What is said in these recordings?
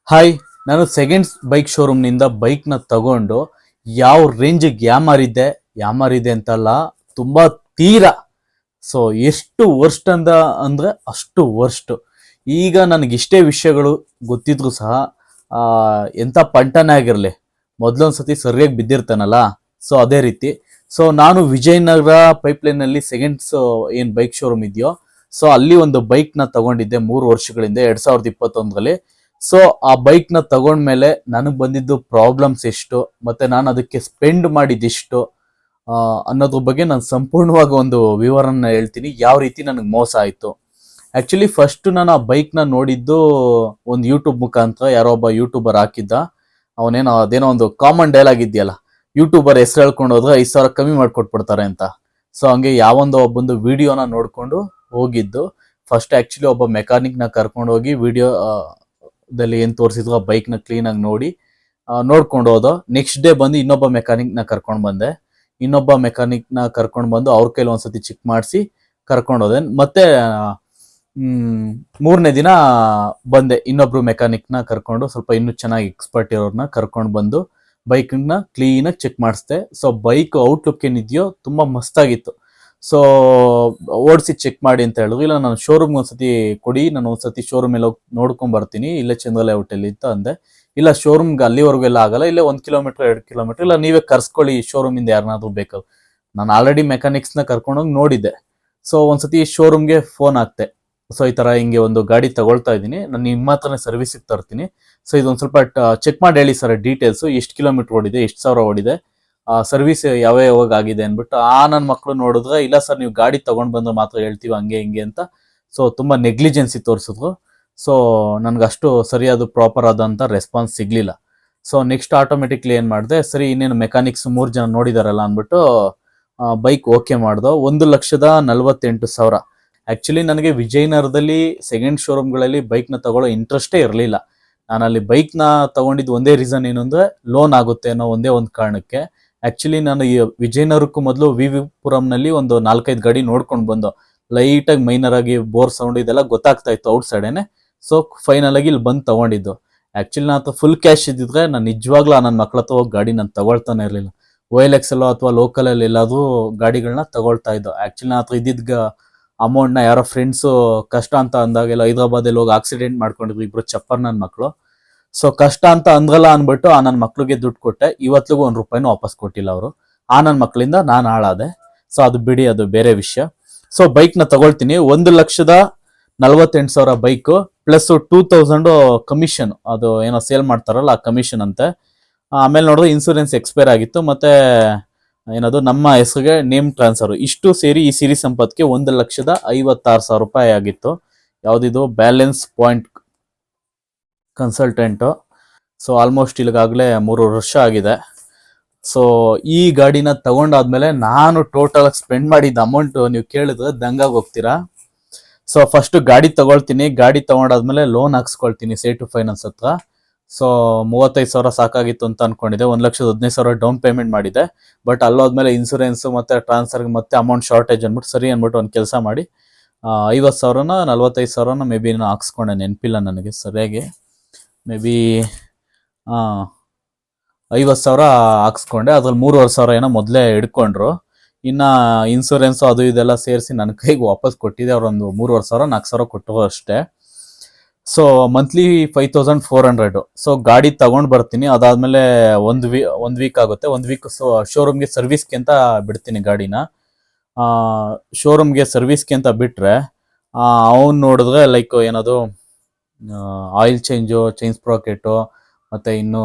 Hi, ನಾನು seconds bike ಶೋರೂಮ್ನಿಂದ ಬೈಕ್ನ ತಗೊಂಡು ಯಾವ ರೇಂಜಿಗೆ ಯಾಮಾರಿದೆ ಅಂತಲ್ಲ, ತುಂಬ ತೀರಾ. ಸೊ ಎಷ್ಟು ವರ್ಸ್ಟ್ ಅಂದ್ರೆ ಅಷ್ಟು ವರ್ಸ್ಟ್. ಈಗ ನನಗಿಷ್ಟೇ ವಿಷಯಗಳು ಗೊತ್ತಿದ್ರು ಸಹ ಆ, ಎಂಥ ಪಂಟನೇ ಆಗಿರಲಿ, ಮೊದಲೊಂದ್ಸತಿ ಸರಿಯಾಗಿ ಬಿದ್ದಿರ್ತಾನಲ್ಲ, ಸೊ ಅದೇ ರೀತಿ. ಸೊ ನಾನು ವಿಜಯನಗರ ಪೈಪ್ಲೈನಲ್ಲಿ ಸೆಕೆಂಡ್ಸ್ ಏನು ಬೈಕ್ ಶೋರೂಮ್ ಇದೆಯೋ, ಸೊ ಅಲ್ಲಿ ಒಂದು ಬೈಕ್ನ ತಗೊಂಡಿದ್ದೆ 3 ವರ್ಷಗಳಿಂದ 2021ರಲ್ಲಿ. ಸೊ ಆ ಬೈಕ್ ನ ತಗೊಂಡ್ಮೇಲೆ ನನಗೆ ಬಂದಿದ್ದು ಪ್ರಾಬ್ಲಮ್ಸ್ ಎಷ್ಟು, ಮತ್ತೆ ನಾನು ಅದಕ್ಕೆ ಸ್ಪೆಂಡ್ ಮಾಡಿದಿಷ್ಟು ಅನ್ನೋದ್ರ ಬಗ್ಗೆ ನಾನು ಸಂಪೂರ್ಣವಾಗಿ ಒಂದು ವಿವರನ್ನ ಹೇಳ್ತೀನಿ, ಯಾವ ರೀತಿ ನನಗೆ ಮೋಸ ಆಯಿತು. ಆಕ್ಚುಲಿ ಫಸ್ಟ್ ನಾನು ಆ ಬೈಕ್ನ ನೋಡಿದ್ದು ಒಂದು ಯೂಟ್ಯೂಬ್ ಮುಖಾಂತರ. ಯಾರೋ ಒಬ್ಬ ಯೂಟ್ಯೂಬರ್ ಹಾಕಿದ್ದ, ಅದೇನೋ ಒಂದು ಕಾಮನ್ ಡೈಲಾಗ್ ಇದೆಯಲ್ಲ, ಯೂಟ್ಯೂಬರ್ ಹೆಸರು ಹೇಳ್ಕೊಂಡು ಹೋದ್ರೆ 5,000 ಕಮ್ಮಿ ಮಾಡ್ಕೊಟ್ಬಿಡ್ತಾರೆ ಅಂತ. ಸೊ ಹಂಗೆ ಯಾವೊಂದು ಒಬ್ಬೊಂದು ವಿಡಿಯೋನ ನೋಡ್ಕೊಂಡು ಹೋಗಿದ್ದು. ಫಸ್ಟ್ ಆಕ್ಚುಲಿ ಒಬ್ಬ ಮೆಕ್ಯಾನಿಕ್ನ ಕರ್ಕೊಂಡು ಹೋಗಿ ವಿಡಿಯೋ ದಲ್ಲಿ ಏನ್ ತೋರಿಸಿದ್ರು ಆ ಬೈಕ್ ನ ಕ್ಲೀನ್ ಆಗಿ ನೋಡ್ಕೊಂಡು ಹೋದೋ. ನೆಕ್ಸ್ಟ್ ಡೇ ಬಂದು ಇನ್ನೊಬ್ಬ ಮೆಕ್ಯಾನಿಕ್ ನ ಕರ್ಕೊಂಡು ಬಂದೆ. ಅವ್ರ ಕೈಲಿ ಒಂದ್ಸತಿ ಚೆಕ್ ಮಾಡಿಸಿ ಕರ್ಕೊಂಡು ಹೋದೆ. ಮತ್ತೆ 3ನೇ ದಿನ ಬಂದೆ, ಇನ್ನೊಬ್ರು ಮೆಕ್ಯಾನಿಕ್ ನ ಕರ್ಕೊಂಡು, ಸ್ವಲ್ಪ ಇನ್ನೂ ಚೆನ್ನಾಗಿ ಎಕ್ಸ್ಪರ್ಟ್ ಇರೋರ್ನ ಕರ್ಕೊಂಡು ಬಂದು ಬೈಕ್ ನ ಕ್ಲೀನ್ ಆಗಿ ಚೆಕ್ ಮಾಡಿಸ್ದೆ. ಸೊ ಬೈಕ್ ಔಟ್ಲುಕ್ ಏನಿದೆಯೋ ತುಂಬಾ ಮಸ್ತಾಗಿತ್ತು. ಸೊ ಓಡಿಸಿ ಚೆಕ್ ಮಾಡಿ ಅಂತ ಹೇಳಿದ್ರು. ಇಲ್ಲ, ನಾನು ಶೋರೂಮ್ ಒಂದ್ಸತಿ ಕೊಡಿ, ನಾನು ಒಂದ್ಸತಿ ಶೋರೂಮ್ ಎಲ್ಲ ನೋಡ್ಕೊಂಡ್ ಬರ್ತೀನಿ, ಇಲ್ಲೇ ಚಂದ್ರಲೆ ಹೋಟೆಲ್ ಅಂತ ಅಂದೆ. ಇಲ್ಲ, ಶೋರೂಮ್ಗೆ ಅಲ್ಲಿವರೆಗೂ ಎಲ್ಲ ಆಗಲ್ಲ, ಇಲ್ಲೇ 1 ಕಿಲೋಮೀಟರ್ 2 ಕಿಲೋಮೀಟರ್, ಇಲ್ಲ ನೀವೇ ಕರ್ಸ್ಕೊಳ್ಳಿ ಶೋರೂಮ್ ಇಂದ ಯಾರನ್ನಾದ್ರೂ ಬೇಕು. ನಾನು ಆಲ್ರೆಡಿ ಮೆಕ್ಯಾನಿಕ್ಸ್ ನ ಕರ್ಕೊಂಡೋಗಿ ನೋಡಿದ್ದೆ. ಸೊ ಒಂದ್ಸತಿ ಶೋರೂಮ್ಗೆ ಫೋನ್ ಹಾಕ್ತೆ. ಸೊ ಈ ತರ ಹಿಂಗೆ ಒಂದು ಗಾಡಿ ತಗೊಳ್ತಾ ಇದ್ದೀನಿ, ನಾನು ನಿಮ್ಮ ಹತ್ರನೇ ಸರ್ವಿಸಿಗೆ ತರ್ತೀನಿ. ಸೊ ಇದೊಂದು ಸ್ವಲ್ಪ ಚೆಕ್ ಮಾಡಿ ಹೇಳಿ ಸರ್ ಡೀಟೇಲ್ಸ್, ಎಷ್ಟು ಕಿಲೋಮೀಟರ್ ಓಡಿದೆ, ಎಷ್ಟು ಸಾವಿರ ಓಡಿದೆ, ಸರ್ವಿಸ್ ಯಾವಾಗ ಆಗಿದೆ ಅನ್ಬಿಟ್ಟು. ನನ್ನ ಮಕ್ಕಳು ನೋಡಿದ್ರೆ, ಇಲ್ಲ ಸರ್ ನೀವು ಗಾಡಿ ತಗೊಂಡ್ ಬಂದ್ರೆ ಮಾತ್ರ ಹೇಳ್ತೀವಿ, ಹಂಗೆ ಹಿಂಗೆ ಅಂತ. ಸೊ ತುಂಬಾ ನೆಗ್ಲಿಜೆನ್ಸಿ ತೋರಿಸಿದ್ರು. ಸೊ ನನ್ಗೆ ಅಷ್ಟು ಸರಿಯಾದ ಪ್ರಾಪರ್ ಆದಂತ ರೆಸ್ಪಾನ್ಸ್ ಸಿಗ್ಲಿಲ್ಲ. ಸೊ ನೆಕ್ಸ್ಟ್ ಆಟೋಮೆಟಿಕ್ಲಿ ಏನ್ ಮಾಡಿದೆ, ಸರಿ ಇನ್ನೇನು ಮೆಕ್ಯಾನಿಕ್ಸ್ 3 ಜನ ನೋಡಿದಾರಲ್ಲ ಅನ್ಬಿಟ್ಟು ಬೈಕ್ ಓಕೆ ಮಾಡ್ದೋ. 1,48,000. ಆಕ್ಚುಲಿ ನನಗೆ ವಿಜಯನಗರದಲ್ಲಿ ಸೆಕೆಂಡ್ ಶೋರೂಮ್ಗಳಲ್ಲಿ ಬೈಕ್ ನ ತಗೊಳ್ಳೋ ಇಂಟ್ರೆಸ್ಟೇ ಇರಲಿಲ್ಲ. ನಾನು ಅಲ್ಲಿ ಬೈಕ್ ನ ತಗೊಂಡಿದ್ದು ಒಂದೇ ರೀಸನ್ ಏನು ಅಂದ್ರೆ, ಲೋನ್ ಆಗುತ್ತೆ ಅನ್ನೋ ಒಂದೇ ಒಂದು ಕಾರಣಕ್ಕೆ. ಆಕ್ಚುಲಿ ನಾನು ಈ ವಿಜಯನಗರಕ್ಕೂ ಮೊದಲು ವಿವಿಪುರಂನಲ್ಲಿ ಒಂದು 4-5 ಗಾಡಿ ನೋಡ್ಕೊಂಡು ಬಂದು, ಲೈಟ್ ಆಗಿ ಮೈನರ್ ಆಗಿ ಬೋರ್ ಸೌಂಡ್ ಇದೆಲ್ಲ ಗೊತ್ತಾಗ್ತಾ ಇತ್ತು ಔಟ್ ಸೈಡೇನೆ. ಸೊ ಫೈನಲ್ ಆಗಿ ಇಲ್ಲಿ ಬಂದು ತಗೊಂಡಿದ್ದು. ಆಕ್ಚುಲಿ ನಾನು ಫುಲ್ ಕ್ಯಾಶ್ ಇದ್ದಿದ್ರೆ ನಾನು ನಿಜವಾಗ್ಲೂ ನನ್ನ ಮಕ್ಳ ಹತ್ರ ಹೋಗಿ ಗಾಡಿ ನಾನು ತಗೊಳ್ತಾನೆ ಇರಲಿಲ್ಲ. OLX ಅಲ್ಲೋ ಅಥವಾ ಲೋಕಲ್ ಅಲ್ಲಿ ಎಲ್ಲಾದ್ರೂ ಗಾಡಿಗಳನ್ನ ತಗೊಳ್ತಾ ಇದ್ದು. ಆಕ್ಚುಲಿ ನನ್ನ ಹತ್ರ ಇದ್ದಿದ್ದ ಅಮೌಂಟ್ ನ ಯಾರೋ ಫ್ರೆಂಡ್ಸ್ ಕಷ್ಟ ಅಂತ ಅಂದಾಗೆಲ್ಲ ಹೈದರಾಬಾದಲ್ಲಿ ಹೋಗಿ ಆಕ್ಸಿಡೆಂಟ್ ಮಾಡ್ಕೊಂಡಿದ್ರು ಇಬ್ರು ಚಪ್ಪರ್ ನನ್ನ ಮಕ್ಕಳು. ಸೊ ಕಷ್ಟ ಅಂತ ಅಂದ್ರಲ್ಲ ಅನ್ಬಿಟ್ಟು ನನ್ನ ಮಕ್ಳಿಗೆ ದುಡ್ಡು ಕೊಟ್ಟೆ. ಇವತ್ತಿಗೂ ₹1 ವಾಪಸ್ ಕೊಟ್ಟಿಲ್ಲ ಅವರು. ನನ್ನ ಮಕ್ಕಳಿಂದ ನಾನು ಹಾಳಾದೆ. ಸೊ ಅದು ಬಿಡಿ, ಅದು ಬೇರೆ ವಿಷಯ. ಸೊ ಬೈಕ್ ನ ತಗೊಳ್ತೀನಿ, 1,48,000 ಬೈಕ್ ಪ್ಲಸ್ 2,000 ಕಮಿಷನ್, ಅದು ಏನೋ ಸೇಲ್ ಮಾಡ್ತಾರಲ್ಲ ಆ ಕಮಿಷನ್ ಅಂತೆ. ಆಮೇಲೆ ನೋಡಿದ್ರೆ ಇನ್ಸೂರೆನ್ಸ್ ಎಕ್ಸ್ಪೈರ್ ಆಗಿತ್ತು, ಮತ್ತೆ ಏನದು ನಮ್ಮ ಹೆಸರಿಗೆ ನೇಮ್ ಟ್ರಾನ್ಸ್ಫರ್, ಇಷ್ಟು ಸೇರಿ ಈ ಸಿರಿ ಸಂಪತ್ಗೆ 1,56,000 ಆಗಿತ್ತು. ಯಾವ್ದಿದು balance point consultant. So almost ಇಲ್ಲಿಗಾಗಲೇ 3 ವರ್ಷ ಆಗಿದೆ. ಸೊ ಈ ಗಾಡಿನ ತಗೊಂಡಾದ್ಮೇಲೆ ನಾನು ಟೋಟಲ್ ಸ್ಪೆಂಡ್ ಮಾಡಿದ ಅಮೌಂಟ್ ನೀವು ಕೇಳಿದ್ರೆ ದಂಗಾಗಿ ಹೋಗ್ತೀರಾ. ಸೊ ಫಸ್ಟ್ ಗಾಡಿ ತಗೊಳ್ತೀನಿ, ಗಾಡಿ ತಗೊಂಡಾದ್ಮೇಲೆ ಲೋನ್ ಹಾಕ್ಸ್ಕೊಳ್ತೀನಿ ಸೇಟು ಫೈನಾನ್ಸ್ ಹತ್ರ. ಸೊ 35,000 ಸಾಕಾಗಿತ್ತು ಅಂತ ಅನ್ಕೊಂಡಿದ್ದೆ. 1,15,000 ಡೌನ್ ಪೇಮೆಂಟ್ ಮಾಡಿದೆ. ಬಟ್ ಅಲ್ಲೋದ್ಮೇಲೆ ಇನ್ಸೂರೆನ್ಸ್ ಮತ್ತೆ ಟ್ರಾನ್ಸ್ಫರ್ ಮತ್ತೆ ಅಮೌಂಟ್ ಶಾರ್ಟೇಜ್ ಅನ್ಬಿಟ್ಟು ಸರಿ ಅನ್ಬಿಟ್ಟು ಒಂದು ಕೆಲಸ ಮಾಡಿ 50,000ನ 45,000ನ ಮೇ ಬಿ ನಾನು ಹಾಕ್ಸ್ಕೊಂಡೆ, ನೆನಪಿಲ್ಲ ನನಗೆ ಸರಿಯಾಗಿ. May be 50,000 ಹಾಕ್ಸ್ಕೊಂಡೆ. ಅದ್ರಲ್ಲಿ 3,500 ಏನೋ ಮೊದಲೇ ಹಿಡ್ಕೊಂಡ್ರು. ಇನ್ನ ಇನ್ಸೂರೆನ್ಸ್ ಅದು ಇದೆಲ್ಲ ಸೇರಿಸಿ ನನ್ನ ಕೈಗೆ ವಾಪಸ್ ಕೊಟ್ಟಿದೆ ಅವರೊಂದು 3,500 4,000 ಕೊಟ್ಟರು ಅಷ್ಟೇ. So monthly 5,400. ಸೊ ಗಾಡಿ ತಗೊಂಡ್ ಬರ್ತೀನಿ, ಅದಾದ್ಮೇಲೆ ಒಂದು ವೀಕ್ ಆಗುತ್ತೆ. 1 ವೀಕ್ ಶೋರೂಮ್ಗೆ ಸರ್ವಿಸ್ಗೆ ಅಂತ ಬಿಡ್ತೀನಿ ಗಾಡಿನ. ಶೋರೂಮ್ಗೆ ಸರ್ವಿಸ್ಗೆ ಅಂತ ಬಿಟ್ರೆ ಅವ್ನು ನೋಡಿದ್ರೆ ಲೈಕ್ ಏನದು ಆಯಿಲ್ ಚೈನ್ ಸ್ಪ್ರಾಕೆಟು, ಮತ್ತೆ ಇನ್ನು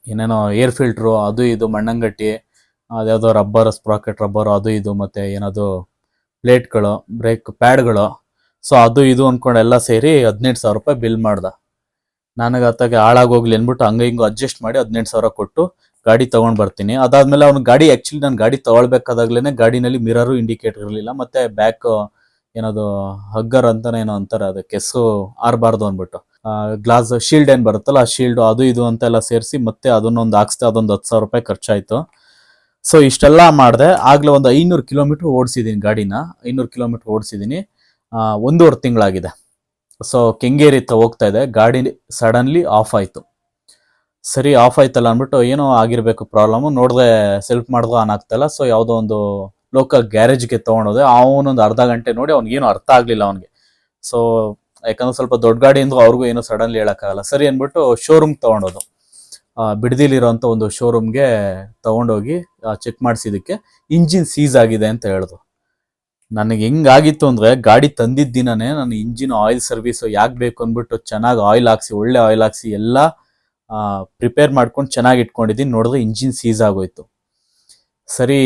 ಏನೇನೋ ಏರ್ ಫಿಲ್ಟ್ರು, ಅದು ಇದು ಮಣ್ಣಂಗಟ್ಟಿ, ಅದ್ಯಾವುದೋ ರಬ್ಬರ್ ಅದು ಇದು, ಮತ್ತೆ ಏನದು ಪ್ಲೇಟ್ಗಳು, ಬ್ರೇಕ್ ಪ್ಯಾಡ್ಗಳು. ಸೊ ಅದು ಇದು ಅನ್ಕೊಂಡು ಎಲ್ಲ ಸೇರಿ 18,000 ಬಿಲ್ ಮಾಡ್ದ. ನನಗೆ ಅತ್ತಾಗೆ ಹಾಳಾಗೋಗ್ಲಿ ಅಂದ್ಬಿಟ್ಟು ಹಂಗ ಹಿಂಗು ಅಡ್ಜಸ್ಟ್ ಮಾಡಿ 18,000 ಕೊಟ್ಟು ಗಾಡಿ ತಗೊಂಡ್ ಬರ್ತೀನಿ. ಅದಾದ್ಮೇಲೆ ಅವ್ನು ಗಾಡಿ ಆಕ್ಚುಲಿ ನಾನು ಗಾಡಿ ತಗೊಳ್ಬೇಕಾದಾಗ್ಲೇನೆ ಗಾಡಿನಲ್ಲಿ ಮಿರರು ಇಂಡಿಕೇಟರ್ ಇರಲಿಲ್ಲ, ಮತ್ತೆ ಬ್ಯಾಕ್ ಏನದು ಹಗ್ಗರ್ ಅಂತಾನೆ ಏನೋ ಅಂತಾರೆ, ಅದಕ್ಕೆ ಕೆಸರು ಆರಬಾರ್ದು ಅಂದ್ಬಿಟ್ಟು ಗ್ಲಾಸ್ ಶೀಲ್ಡ್ ಏನ್ ಬರುತ್ತಲ್ಲ ಆ ಶೀಲ್ಡ್, ಅದು ಇದು ಅಂತ ಎಲ್ಲ ಸೇರಿಸಿ ಮತ್ತೆ ಅದನ್ನೊಂದು ಹಾಕ್ಸ್ದೆ. ಅದೊಂದು 10,000 ಖರ್ಚಾಯ್ತು. ಸೊ ಇಷ್ಟೆಲ್ಲ ಮಾಡಿದೆ. ಆಗ್ಲೇ ಒಂದು 500 ಕಿಲೋಮೀಟರ್ ಓಡಿಸಿದೀನಿ ಗಾಡಿನ. 500 ಕಿಲೋಮೀಟರ್ ಓಡಿಸಿದೀನಿ. 1.5 ತಿಂಗಳಾಗಿದೆ. ಸೊ ಕೆಂಗೇರಿ ಹೋಗ್ತಾ ಇದೆ, ಗಾಡಿ ಸಡನ್ಲಿ ಆಫ್ ಆಯಿತು. ಸರಿ ಆಫ್ ಆಯ್ತಲ್ಲ ಅಂದ್ಬಿಟ್ಟು ಏನೋ ಆಗಿರಬೇಕು ಪ್ರಾಬ್ಲಮ್, ನೋಡಿದ್ರೆ ಸೆಲ್ಫ್ ಮಾಡಿದ್ರು ಆನ್ ಆಗ್ತಾಯಿಲ್ಲ. ಸೊ ಯಾವುದೋ ಒಂದು ಲೋಕಲ್ ಗ್ಯಾರೇಜ್ಗೆ ತೊಗೊಂಡೋದೆ. ಅವನೊಂದು ಅರ್ಧ ಗಂಟೆ ನೋಡಿ ಅವ್ನಿಗೇನು ಅರ್ಥ ಆಗಲಿಲ್ಲ ಅವನಿಗೆ. ಸೊ ಯಾಕಂದ್ರೆ ಸ್ವಲ್ಪ ದೊಡ್ಡ ಗಾಡಿ ಅಂದ್ರೂ ಅವ್ರಿಗೂ ಏನೋ ಸಡನ್ಲಿ ಹೇಳೋಕ್ಕಾಗಲ್ಲ. ಸರಿ ಅಂದ್ಬಿಟ್ಟು ಶೋರೂಮ್ಗೆ ತೊಗೊಂಡೋದು. ಬಿಡದಿಲಿರೋಂಥ ಒಂದು ಶೋರೂಮ್ಗೆ ತೊಗೊಂಡೋಗಿ ಚೆಕ್ ಮಾಡಿಸಿದ್ದಕ್ಕೆ ಇಂಜಿನ್ ಸೀಸ್ ಆಗಿದೆ ಅಂತ ಹೇಳಿದ್ರು. ನನಗೆ ಹೆಂಗಾಗಿತ್ತು ಅಂದರೆ, ಗಾಡಿ ತಂದಿದ್ದ ದಿನನೇ ನಾನು ಇಂಜಿನ್ ಆಯಿಲ್ ಸರ್ವಿಸು ಯಾಕೆ ಬೇಕು ಅಂದ್ಬಿಟ್ಟು ಚೆನ್ನಾಗಿ ಆಯಿಲ್ ಹಾಕ್ಸಿ, ಒಳ್ಳೆ ಆಯಿಲ್ ಹಾಕ್ಸಿ ಎಲ್ಲ ಪ್ರಿಪೇರ್ ಮಾಡ್ಕೊಂಡು ಚೆನ್ನಾಗಿ ಇಟ್ಕೊಂಡಿದ್ದೀನಿ. ನೋಡಿದ್ರೆ ಇಂಜಿನ್ ಸೀಸ್ ಆಗೋಯ್ತು. ಸರಿ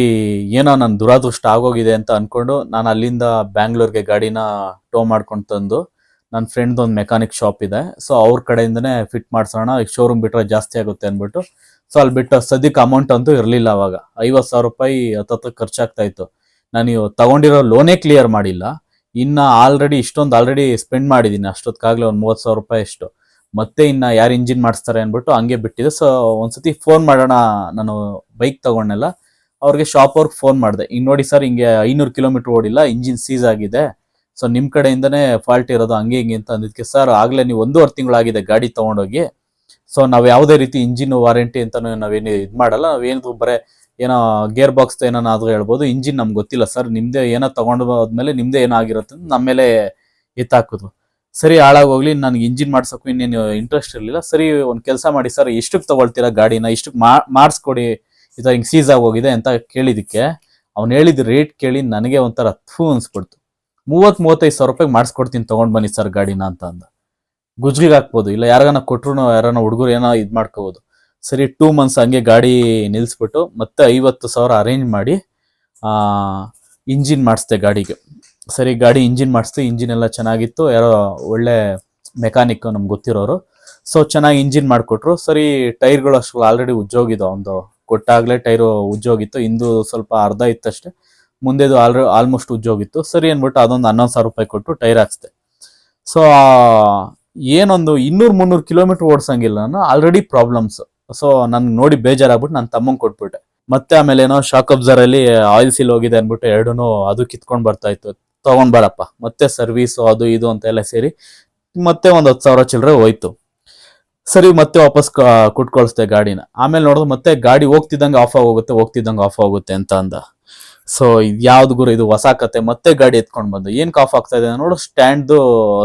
ಏನೋ ನನ್ನ ದುರಾದೃಷ್ಟ ಆಗೋಗಿದೆ ಅಂತ ಅಂದ್ಕೊಂಡು ನಾನು ಅಲ್ಲಿಂದ ಬ್ಯಾಂಗ್ಳೂರ್ಗೆ ಗಾಡಿನ ಟೋ ಮಾಡ್ಕೊಂಡು ತಂದು, ನನ್ನ ಫ್ರೆಂಡ್ದು ಒಂದು ಮೆಕ್ಯಾನಿಕ್ ಶಾಪ್ ಇದೆ, ಸೊ ಅವ್ರ ಕಡೆಯಿಂದನೇ ಫಿಟ್ ಮಾಡಿಸೋಣ, ಈಗ ಶೋರೂಮ್ ಬಿಟ್ಟರೆ ಜಾಸ್ತಿ ಆಗುತ್ತೆ ಅಂದ್ಬಿಟ್ಟು. ಸೊ ಅಲ್ಲಿ ಬಿಟ್ಟು ಸದ್ಯಕ್ಕೆ ಅಮೌಂಟ್ ಅಂತೂ ಇರಲಿಲ್ಲ. ಅವಾಗ 50,000 ರೂಪಾಯಿ ಹತ್ತತ್ರ ಖರ್ಚಾಗ್ತಾ ಇತ್ತು. ನಾನು ತಗೊಂಡಿರೋ ಲೋನೇ ಕ್ಲಿಯರ್ ಮಾಡಿಲ್ಲ, ಇನ್ನು ಆಲ್ರೆಡಿ ಸ್ಪೆಂಡ್ ಮಾಡಿದ್ದೀನಿ. ಅಷ್ಟೊತ್ತಿಗಾಗಲೇ ಒಂದು 30,000 ರೂಪಾಯಿ ಅಷ್ಟು. ಮತ್ತೆ ಇನ್ನು ಯಾರು ಇಂಜಿನ್ ಮಾಡಿಸ್ತಾರೆ ಅಂದ್ಬಿಟ್ಟು ಹಂಗೆ ಬಿಟ್ಟಿದೆ. ಸೊ ಒಂದ್ಸತಿ ಫೋನ್ ಮಾಡೋಣ, ನಾನು ಬೈಕ್ ತಗೊಂಡೆಲ್ಲ ಅವ್ರಿಗೆ ಶಾಪ್ ಅವ್ರಿಗೆ ಫೋನ್ ಮಾಡಿದೆ. ಹಿಂಗೆ ನೋಡಿ ಸರ್, ಹಿಂಗೆ 500 ಕಿಲೋಮೀಟರ್ ಓಡಿಲ್ಲ, ಇಂಜಿನ್ ಸೀಸ್ ಆಗಿದೆ, ಸೊ ನಿಮ್ಮ ಕಡೆಯಿಂದನೇ ಫಾಲ್ಟ್ ಇರೋದು, ಹಂಗೆ ಹಿಂಗೆ ಅಂತ ಅಂದಿದ್ದಕ್ಕೆ, ಸರ್ ಆಗಲೇ ನೀವು 1.5 ತಿಂಗಳಾಗಿದೆ ಗಾಡಿ ತೊಗೊಂಡೋಗಿ, ಸೊ ನಾವು ಯಾವುದೇ ರೀತಿ ಇಂಜಿನ್ ವಾರಂಟಿ ಅಂತ ನಾವೇನು ಇದು ಮಾಡಲ್ಲ, ನಾವೇನು ಬರೀ ಏನೋ ಗೇರ್ ಬಾಕ್ಸ್ ಏನಾದ್ರು ಹೇಳ್ಬೋದು, ಇಂಜಿನ್ ನಮ್ಗೆ ಗೊತ್ತಿಲ್ಲ ಸರ್, ನಿಮ್ಮದೇ ಏನೋ ತೊಗೊಂಡು ಹೋದ್ಮೇಲೆ ನಿಮ್ಮದೇ ಏನಾಗಿರುತ್ತೆ ನಮ್ಮ ಮೇಲೆ ಎತ್ತಾಕಿದ್ರು. ಸರಿ ಹಾಳಾಗೋಗ್ಲಿ, ನನಗೆ ಇಂಜಿನ್ ಮಾಡ್ಸೋಕ್ಕೂ ಇನ್ನೇನು ಇಂಟ್ರೆಸ್ಟ್ ಇರಲಿಲ್ಲ. ಸರಿ ಒಂದು ಕೆಲಸ ಮಾಡಿ ಸರ್, ಎಷ್ಟಕ್ಕೆ ತೊಗೊಳ್ತೀರಾ ಗಾಡಿನ, ಇಷ್ಟಕ್ಕೆ ಮಾಡಿಸ್ಕೊಡಿ, ಈ ಥರ ಹಿಂಗೆ ಸೀಸ್ ಆಗೋಗಿದೆ ಅಂತ ಕೇಳಿದ್ದಕ್ಕೆ ಅವ್ನು ಹೇಳಿದ ರೇಟ್ ಕೇಳಿ ನನಗೆ ಒಂಥರ ಥೂ ಅನ್ಸ್ಬಿಡ್ತು. 30-35 ರೂಪಾಯಿಗೆ ಮಾಡಿಸ್ಕೊಡ್ತೀನಿ, ತೊಗೊಂಡು ಬನ್ನಿ ಸರ್ ಗಾಡಿನ ಅಂತ ಅಂದ. ಗುಜ್ರಿಗೆ ಹಾಕ್ಬೋದು, ಇಲ್ಲ ಯಾರಿಗಾನ ಕೊಟ್ಟರು ಯಾರನ್ನ ಹುಡುಗರು ಏನೋ ಇದು ಮಾಡ್ಕೋಬೋದು. ಸರಿ 2 ಮಂತ್ಸ್ ಹಂಗೆ ಗಾಡಿ ನಿಲ್ಲಿಸ್ಬಿಟ್ಟು ಮತ್ತೆ 50,000 ಅರೇಂಜ್ ಮಾಡಿ ಇಂಜಿನ್ ಮಾಡಿಸ್ದೆ ಗಾಡಿಗೆ. ಸರಿ ಗಾಡಿ ಇಂಜಿನ್ ಮಾಡಿಸ್ದೆ, ಇಂಜಿನ್ ಎಲ್ಲ ಚೆನ್ನಾಗಿತ್ತು, ಯಾರೋ ಒಳ್ಳೆ ಮೆಕ್ಯಾನಿಕ್ ನಮ್ಗೆ ಗೊತ್ತಿರೋರು, ಸೊ ಚೆನ್ನಾಗಿ ಇಂಜಿನ್ ಮಾಡಿಕೊಟ್ರು. ಸರಿ ಟೈರ್ಗಳು ಅಷ್ಟು ಆಲ್ರೆಡಿ ಉಜ್ಜೋಗಿದ್ದು, ಒಂದು ಕೊಟ್ಟಾಗಲೇ ಟೈರು ಉಜ್ಜೋಗಿತ್ತು, ಹಿಂದು ಸ್ವಲ್ಪ ಅರ್ಧ ಇತ್ತಷ್ಟೇ, ಮುಂದೆದು ಆಲ್ಮೋಸ್ಟ್ ಉಜ್ಜೋಗಿತ್ತು. ಸರಿ ಅಂದ್ಬಿಟ್ಟು ಅದೊಂದು 11,000 ರೂಪಾಯಿ ಕೊಟ್ಟು ಟೈರ್ ಹಾಕ್ಸ್ದೆ. ಸೊ ಏನೊಂದು 200-300 ಕಿಲೋಮೀಟರ್ ಓಡಿಸಂಗಿಲ್ಲ, ನಾನು ಆಲ್ರೆಡಿ ಪ್ರಾಬ್ಲಮ್ಸ್. ಸೊ ನನ್ಗೆ ನೋಡಿ ಬೇಜಾರಾಗ್ಬಿಟ್ಟು ನನ್ನ ತಮ್ಮಂಗೆ ಕೊಟ್ಬಿಟ್ಟೆ. ಮತ್ತೆ ಆಮೇಲೆ ಏನೋ ಶಾಕ್ ಅಬ್ಸರಲ್ಲಿ ಆಯಿಲ್ ಸೀಲ್ ಹೋಗಿದೆ ಅಂದ್ಬಿಟ್ಟು ಎರಡೂ ಅದು ಕಿತ್ಕೊಂಡು ಬರ್ತಾ ಇತ್ತು. ತೊಗೊಂಡ್ ಬರಪ್ಪ, ಮತ್ತೆ ಸರ್ವೀಸು ಅದು ಇದು ಅಂತ ಎಲ್ಲ ಸೇರಿ ಮತ್ತೆ ಒಂದು 10,000 ಚಿಲ್ಲರೆ ಹೋಯ್ತು. ಸರಿ ಮತ್ತೆ ವಾಪಸ್ ಕೊಟ್ಕೊಳಿಸ್ದೆ ಗಾಡಿನ. ಆಮೇಲೆ ನೋಡಿದ್ರೆ ಮತ್ತೆ ಗಾಡಿ ಹೋಗ್ತಿದ್ದಂಗೆ ಆಫ್ ಆಗೋಗುತ್ತೆ ಅಂತ ಅಂದ. ಸೊ ಯಾವ್ದು ಗುರು ಇದು ಹೊಸ ಕತೆ. ಮತ್ತೆ ಗಾಡಿ ಎತ್ಕೊಂಡು ಬಂದು ಏನಕ್ಕೆ ಆಫ್ ಆಗ್ತಾ ಇದೆ ನೋಡು, ಸ್ಟ್ಯಾಂಡ್ದು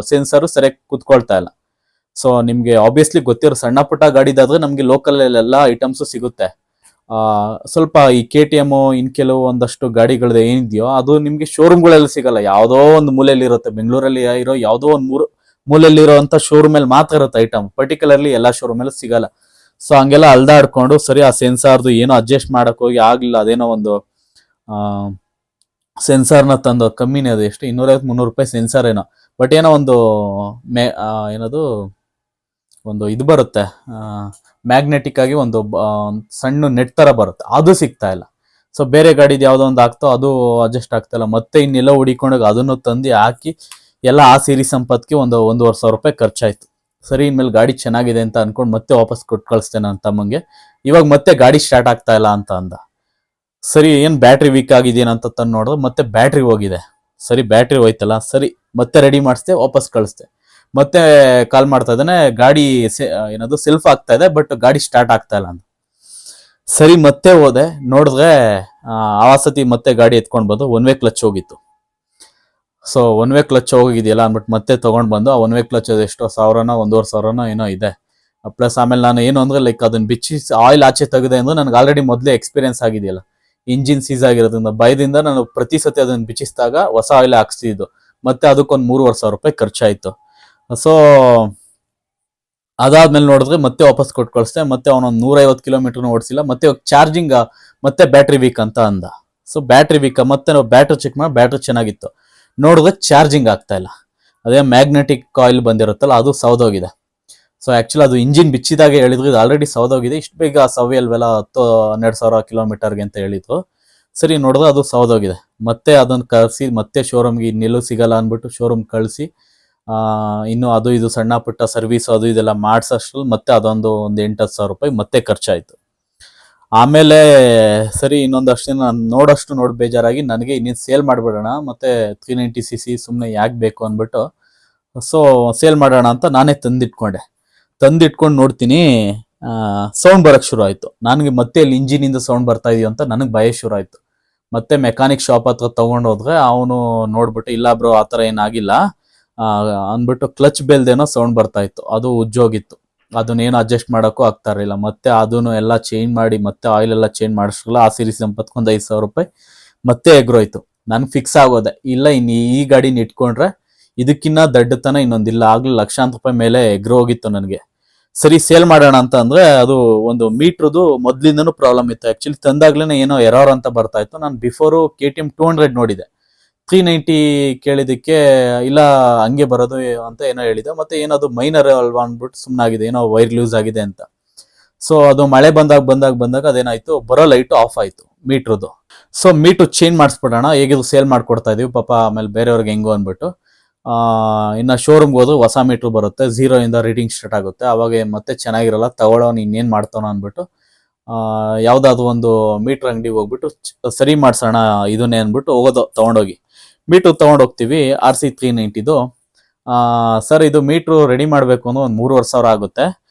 ಸೆನ್ಸರು ಸರಿಯಾಗಿ ಕುತ್ಕೊಳ್ತಾ ಇಲ್ಲ. ಸೊ ನಿಮಗೆ ಆಬ್ವಿಯಸ್ಲಿ ಗೊತ್ತಿರೋ ಸಣ್ಣ ಪುಟ್ಟ ಗಾಡಿದಾದ್ರೆ ನಮಗೆ ಲೋಕಲಲ್ಲೆಲ್ಲ ಐಟಮ್ಸು ಸಿಗುತ್ತೆ. ಸ್ವಲ್ಪ ಈ KTM ಇನ್ ಕೆಲವು ಒಂದಷ್ಟು ಗಾಡಿಗಳದ್ದು ಏನಿದೆಯೋ ಅದು ನಿಮಗೆ ಶೋರೂಮ್ಗಳಲ್ಲಿ ಸಿಗಲ್ಲ, ಯಾವುದೋ ಒಂದು ಮೂಲೆಯಲ್ಲಿ ಇರುತ್ತೆ. ಬೆಂಗಳೂರಲ್ಲಿ ಇರೋ ಯಾವುದೋ ಒಂದು ಮೂಲೆಯಲ್ಲಿರೋಂಥ ಶೋರೂಮಲ್ಲಿ ಮಾತ್ರ ಇರುತ್ತೆ ಐಟಮ್, ಪರ್ಟಿಕ್ಯುಲರ್ಲಿ ಎಲ್ಲ ಶೋರೂಮಲ್ಲಿ ಸಿಗಲ್ಲ. ಸೊ ಹಂಗೆಲ್ಲ ಅಲ್ದಾಡ್ಕೊಂಡು ಸರಿ ಆ ಸೆನ್ಸಾರ್ದು ಏನೋ ಅಡ್ಜಸ್ಟ್ ಮಾಡಕ್ ಹೋಗಿ ಆಗಲಿಲ್ಲ. ಅದೇನೋ ಒಂದು ಸೆನ್ಸಾರ್ನ ತಂದು, ಕಮ್ಮಿನೇ ಅದು, ಎಷ್ಟು 250-300 ರೂಪಾಯಿ ಸೆನ್ಸಾರ್ ಏನೋ, ಬಟ್ ಏನೋ ಒಂದು ಏನದು ಒಂದು ಇದು ಬರುತ್ತೆ, ಮ್ಯಾಗ್ನೆಟಿಕ್ ಆಗಿ ಒಂದು ಸಣ್ಣ ನೆಟ್ ಥರ ಬರುತ್ತೆ, ಅದು ಸಿಗ್ತಾ ಇಲ್ಲ. ಸೊ ಬೇರೆ ಗಾಡಿದು ಯಾವುದೋ ಒಂದು ಆಗ್ತೋ ಅದು ಅಡ್ಜಸ್ಟ್ ಆಗ್ತಾ ಇಲ್ಲ. ಮತ್ತೆ ಇನ್ನೆಲ್ಲ ಹುಡಿಕೊಂಡೋಗಿ ಅದನ್ನು ತಂದು ಹಾಕಿ ಎಲ್ಲ ಆ ಸಿರಿ ಸಂಪತ್ಗೆ 1,500 ರೂಪಾಯಿ ಖರ್ಚಾಯ್ತು. ಸರಿ ಇನ್ಮೇಲೆ ಗಾಡಿ ಚೆನ್ನಾಗಿದೆ ಅಂತ ಅನ್ಕೊಂಡು ಮತ್ತೆ ವಾಪಸ್ ಕೊಟ್ಟು ಕಳಿಸ್ತೆ ನನ್ನ ತಮ್ಮಂಗೆ. ಇವಾಗ ಮತ್ತೆ ಗಾಡಿ ಸ್ಟಾರ್ಟ್ ಆಗ್ತಾ ಇಲ್ಲ ಅಂತ ಅಂದ. ಸರಿ ಏನು ಬ್ಯಾಟ್ರಿ ವೀಕ್ ಆಗಿದೆಯೇನಂತ ತಂದು ನೋಡಿದ್ರೆ ಮತ್ತೆ ಬ್ಯಾಟ್ರಿ ಹೋಗಿದೆ. ಸರಿ ಬ್ಯಾಟ್ರಿ ಹೋಯ್ತಲ್ಲ, ಸರಿ ಮತ್ತೆ ರೆಡಿ ಮಾಡಿಸ್ದೆ, ವಾಪಸ್ ಕಳಿಸ್ದೆ. ಮತ್ತೆ ಕಾಲ್ ಮಾಡ್ತಾ ಇದ್ದಾನೆ, ಗಾಡಿ ಏನದು ಸೆಲ್ಫ್ ಆಗ್ತಾ ಇದೆ ಬಟ್ ಗಾಡಿ ಸ್ಟಾರ್ಟ್ ಆಗ್ತಾ ಇಲ್ಲ ಅಂತ. ಸರಿ ಮತ್ತೆ ಹೋದೆ, ನೋಡಿದ್ರೆ ಆವಸತಿ ಮತ್ತೆ ಗಾಡಿ ಎತ್ಕೊಂಡು ಬಂದು ಒನ್ ವೇ ಕ್ಲಚ್ ಹೋಗಿತ್ತು. ಸೊ ಒನ್ ವೇ ಕ್ಲಚ್ ಹೋಗಿದೆಯಲ್ಲ ಅಂದ್ಬಿಟ್ಟು ಮತ್ತೆ ತೊಗೊಂಡು ಬಂದು, ಆ ಒನ್ ವೇ ಕ್ಲಚ್ ಎಷ್ಟೋ 1,000-1,500 ಏನೋ ಇದೆ. ಪ್ಲಸ್ ಆಮೇಲೆ ನಾನು ಏನು ಅಂದರೆ ಲೈಕ್ ಅದನ್ನ ಬಿಚ್ಚಿ ಆಯಿಲ್ ಆಚೆ ತೆಗೆದೆ ಅಂದ್ರೆ ನನಗೆ ಆಲ್ರೆಡಿ ಮೊದಲೇ ಎಕ್ಸ್ಪೀರಿಯನ್ಸ್ ಆಗಿದೆಯಲ್ಲ, ಇಂಜಿನ್ ಸೀಸ್ ಆಗಿರೋದ್ರಿಂದ ಭಯದಿಂದ ನಾನು ಪ್ರತಿ ಸತಿ ಅದನ್ನು ಬಿಚ್ಚಿಸಿದಾಗ ಹೊಸ ಆಯಿಲ್ ಹಾಕ್ಸ್ತಿದ್ದು. ಮತ್ತೆ ಅದಕ್ಕೊಂದು 3,500 ರೂಪಾಯಿ ಖರ್ಚಾಯಿತು. ಸೊ ಅದಾದ್ಮೇಲೆ ನೋಡಿದ್ರೆ ಮತ್ತೆ ವಾಪಸ್ ಕೊಟ್ಟು ಕಳಿಸ್ದೆ. ಮತ್ತೆ ಅವನೊಂದು 150 ಕಿಲೋಮೀಟರ್ನ ಓಡಿಸಿಲ್ಲ. ಮತ್ತೆ ಚಾರ್ಜಿಂಗ್ ಮತ್ತೆ ಬ್ಯಾಟ್ರಿ ವೀಕ್ ಅಂತ ಅಂದ. ಸೊ ಬ್ಯಾಟ್ರಿ ವೀಕ್, ಮತ್ತೆ ನಾವು ಬ್ಯಾಟ್ರಿ ಚೆಕ್ ಮಾಡಿ ಬ್ಯಾಟ್ರಿ ಚೆನ್ನಾಗಿತ್ತು, ನೋಡಿದ್ರೆ ಚಾರ್ಜಿಂಗ್ ಆಗ್ತಾ ಇಲ್ಲ. ಅದೇ ಮ್ಯಾಗ್ನೆಟಿಕ್ ಕಾಯಿಲ್ ಬಂದಿರುತ್ತಲ್ಲ ಅದು ಸೌದೋಗಿದೆ. ಸೊ ಆ್ಯಕ್ಚುಲಿ ಅದು ಇಂಜಿನ್ ಬಿಚ್ಚಿದಾಗೆ ಹೇಳಿದ್ರು, ಇದು ಆಲ್ರೆಡಿ ಸೌದೋಗಿದೆ, ಇಷ್ಟು ಬೇಗ ಸವಿಯಲ್ವೆಲ್ಲ 10-12,000 ಕಿಲೋಮೀಟರ್ಗೆ ಅಂತ ಹೇಳಿದ್ರು. ಸರಿ ನೋಡಿದ್ರೆ ಅದು ಸೌದೋಗಿದೆ. ಮತ್ತೆ ಅದನ್ನು ಕಳಿಸಿ ಮತ್ತೆ ಶೋರೂಮ್ಗೆ ಇನ್ನೆಲ್ಲೂ ಸಿಗಲ್ಲ ಅಂದ್ಬಿಟ್ಟು ಶೋರೂಮ್ ಕಳಿಸಿ ಇನ್ನು ಅದು ಇದು ಸಣ್ಣ ಪುಟ್ಟ ಸರ್ವಿಸ್ ಅದು ಇದೆಲ್ಲ ಮಾಡಿಸೋಷ್ಟ್ರಲ್ಲಿ ಮತ್ತೆ ಅದೊಂದು 8-10,000 ರೂಪಾಯಿ ಮತ್ತೆ ಖರ್ಚಾಯಿತು. ಆಮೇಲೆ ಸರಿ ಇನ್ನೊಂದಷ್ಟು ದಿನ ನೋಡಿ ಬೇಜಾರಾಗಿ ನನಗೆ ಇನ್ನೇನು ಸೇಲ್ ಮಾಡಿಬಿಡೋಣ, ಮತ್ತೆ 390cc ಸುಮ್ಮನೆ ಯಾಕೆ ಬೇಕು ಅಂದ್ಬಿಟ್ಟು ಸೊ ಸೇಲ್ ಮಾಡೋಣ ಅಂತ ನಾನೇ ತಂದಿಟ್ಕೊಂಡು ನೋಡ್ತೀನಿ, ಸೌಂಡ್ ಬರಕ್ ಶುರು ಆಯ್ತು. ನನಗೆ ಮತ್ತೆ ಅಲ್ಲಿ ಇಂಜಿನಿಂದ ಸೌಂಡ್ ಬರ್ತಾ ಇದೆಯೋ ಅಂತ ನನಗೆ ಭಯ ಶುರು ಆಯ್ತು. ಮತ್ತೆ ಮೆಕ್ಯಾನಿಕ್ ಶಾಪ್ ಹತ್ರ ತಗೊಂಡು ಹೋದ್ರೆ ಅವನು ನೋಡ್ಬಿಟ್ಟು, ಇಲ್ಲ ಬ್ರೋ ಆ ಥರ ಏನಾಗಿಲ್ಲ ಅಂದ್ಬಿಟ್ಟು ಕ್ಲಚ್ ಬೆಲ್ದೇನೋ ಸೌಂಡ್ ಬರ್ತಾ ಇತ್ತು, ಅದು ಉಜ್ಜೋಗಿತ್ತು, ಅದನ್ನೇನು ಅಡ್ಜಸ್ಟ್ ಮಾಡೋಕ್ಕೂ ಆಗ್ತಾ ಇರಲಿಲ್ಲ. ಮತ್ತೆ ಅದನ್ನು ಎಲ್ಲ ಚೇಂಜ್ ಮಾಡಿ ಮತ್ತೆ ಆಯಿಲ್ ಎಲ್ಲ ಚೇಂಜ್ ಮಾಡಿಸ್ರಲ್ಲ, ಆ ಸೀರೀಸ್ ಸಂಪತ್ಕೊಂದು 5,000 ರೂಪಾಯಿ ಮತ್ತೆ ಎಗ್ರೋಯ್ತು. ನನ್ಗೆ ಫಿಕ್ಸ್ ಆಗೋದೆ, ಇಲ್ಲ ಇನ್ನು ಈ ಗಾಡಿನ ಇಟ್ಕೊಂಡ್ರೆ ಇದಕ್ಕಿನ್ನ ದಡ್ಡತನ ಇನ್ನೊಂದಿಲ್ಲ, ಆಗ್ಲಿ ಲಕ್ಷಾಂತರ ರೂಪಾಯಿ ಮೇಲೆ ಎಗ್ರೋ ಹೋಗಿತ್ತು ನನಗೆ. ಸರಿ ಸೇಲ್ ಮಾಡೋಣ ಅಂತ ಅಂದ್ರೆ ಅದು ಒಂದು ಮೀಟ್ರದು ಮೊದ್ಲಿಂದನೂ ಪ್ರಾಬ್ಲಮ್ ಇತ್ತು. ಆಕ್ಚುಲಿ ತಂದಾಗ್ಲೇನೆ ಏನೋ ಎರರ್ ಅಂತ ಬರ್ತಾ ಇತ್ತು. ನಾನು ಬಿಫೋರು KTM 200 ನೋಡಿದೆ, 390 ಕೇಳಿದಕ್ಕೆ ಇಲ್ಲ ಹಂಗೆ ಬರೋದು ಅಂತ ಏನೋ ಹೇಳಿದೆ. ಮತ್ತೆ ಏನದು ಮೈನರ್ ಅಲ್ವಾ ಅಂದ್ಬಿಟ್ಟು ಸುಮ್ಮನಾಗಿದೆ, ಏನೋ ವೈರ್ ಲೂಸ್ ಆಗಿದೆ ಅಂತ. ಸೊ ಅದು ಮಳೆ ಬಂದಾಗ ಅದೇನಾಯ್ತು, ಬರೋ ಲೈಟು ಆಫ್ ಆಯ್ತು ಮೀಟ್ರದು. ಸೊ ಮೀಟು ಚೇಂಜ್ ಮಾಡಿಸ್ಬಿಡೋಣ, ಹೇಗಿದ್ರು ಸೇಲ್ ಮಾಡ್ಕೊಡ್ತಾ ಇದೀವಿ ಪಾಪ, ಆಮೇಲೆ ಬೇರೆಯವ್ರಿಗೆ ಹೆಂಗೋ ಅಂದ್ಬಿಟ್ಟು ಇನ್ನು ಶೋರೂಮ್ಗೆ ಹೋದ್ರು ಹೊಸ ಮೀಟ್ರ್ ಬರುತ್ತೆ, 0 ಇಂದ ರೀಡಿಂಗ್ ಸ್ಟಾರ್ಟ್ ಆಗುತ್ತೆ. ಅವಾಗ ಮತ್ತೆ ಚೆನ್ನಾಗಿರಲ್ಲ, ತಗೊಳ್ಳೋನು ಇನ್ನೇನು ಮಾಡ್ತಾನೋ ಅಂದ್ಬಿಟ್ಟು ಯಾವುದಾದ್ರು ಒಂದು ಮೀಟ್ರ್ ಅಂಗಡಿಗೆ ಹೋಗ್ಬಿಟ್ಟು ಸರಿ ಮಾಡ್ಸೋಣ ಇದನ್ನೇ ಅಂದ್ಬಿಟ್ಟು ಹೋಗೋದು. ತೊಗೊಂಡೋಗಿ ಮೀಟ್ರ್ ತೊಗೊಂಡೋಗ್ತೀವಿ, RC 390ದು. ಸರ್ ಇದು ಮೀಟ್ರು ರೆಡಿ ಮಾಡಬೇಕು ಅನ್ನೋ ಒಂದು 3,500 ಆಗುತ್ತೆ,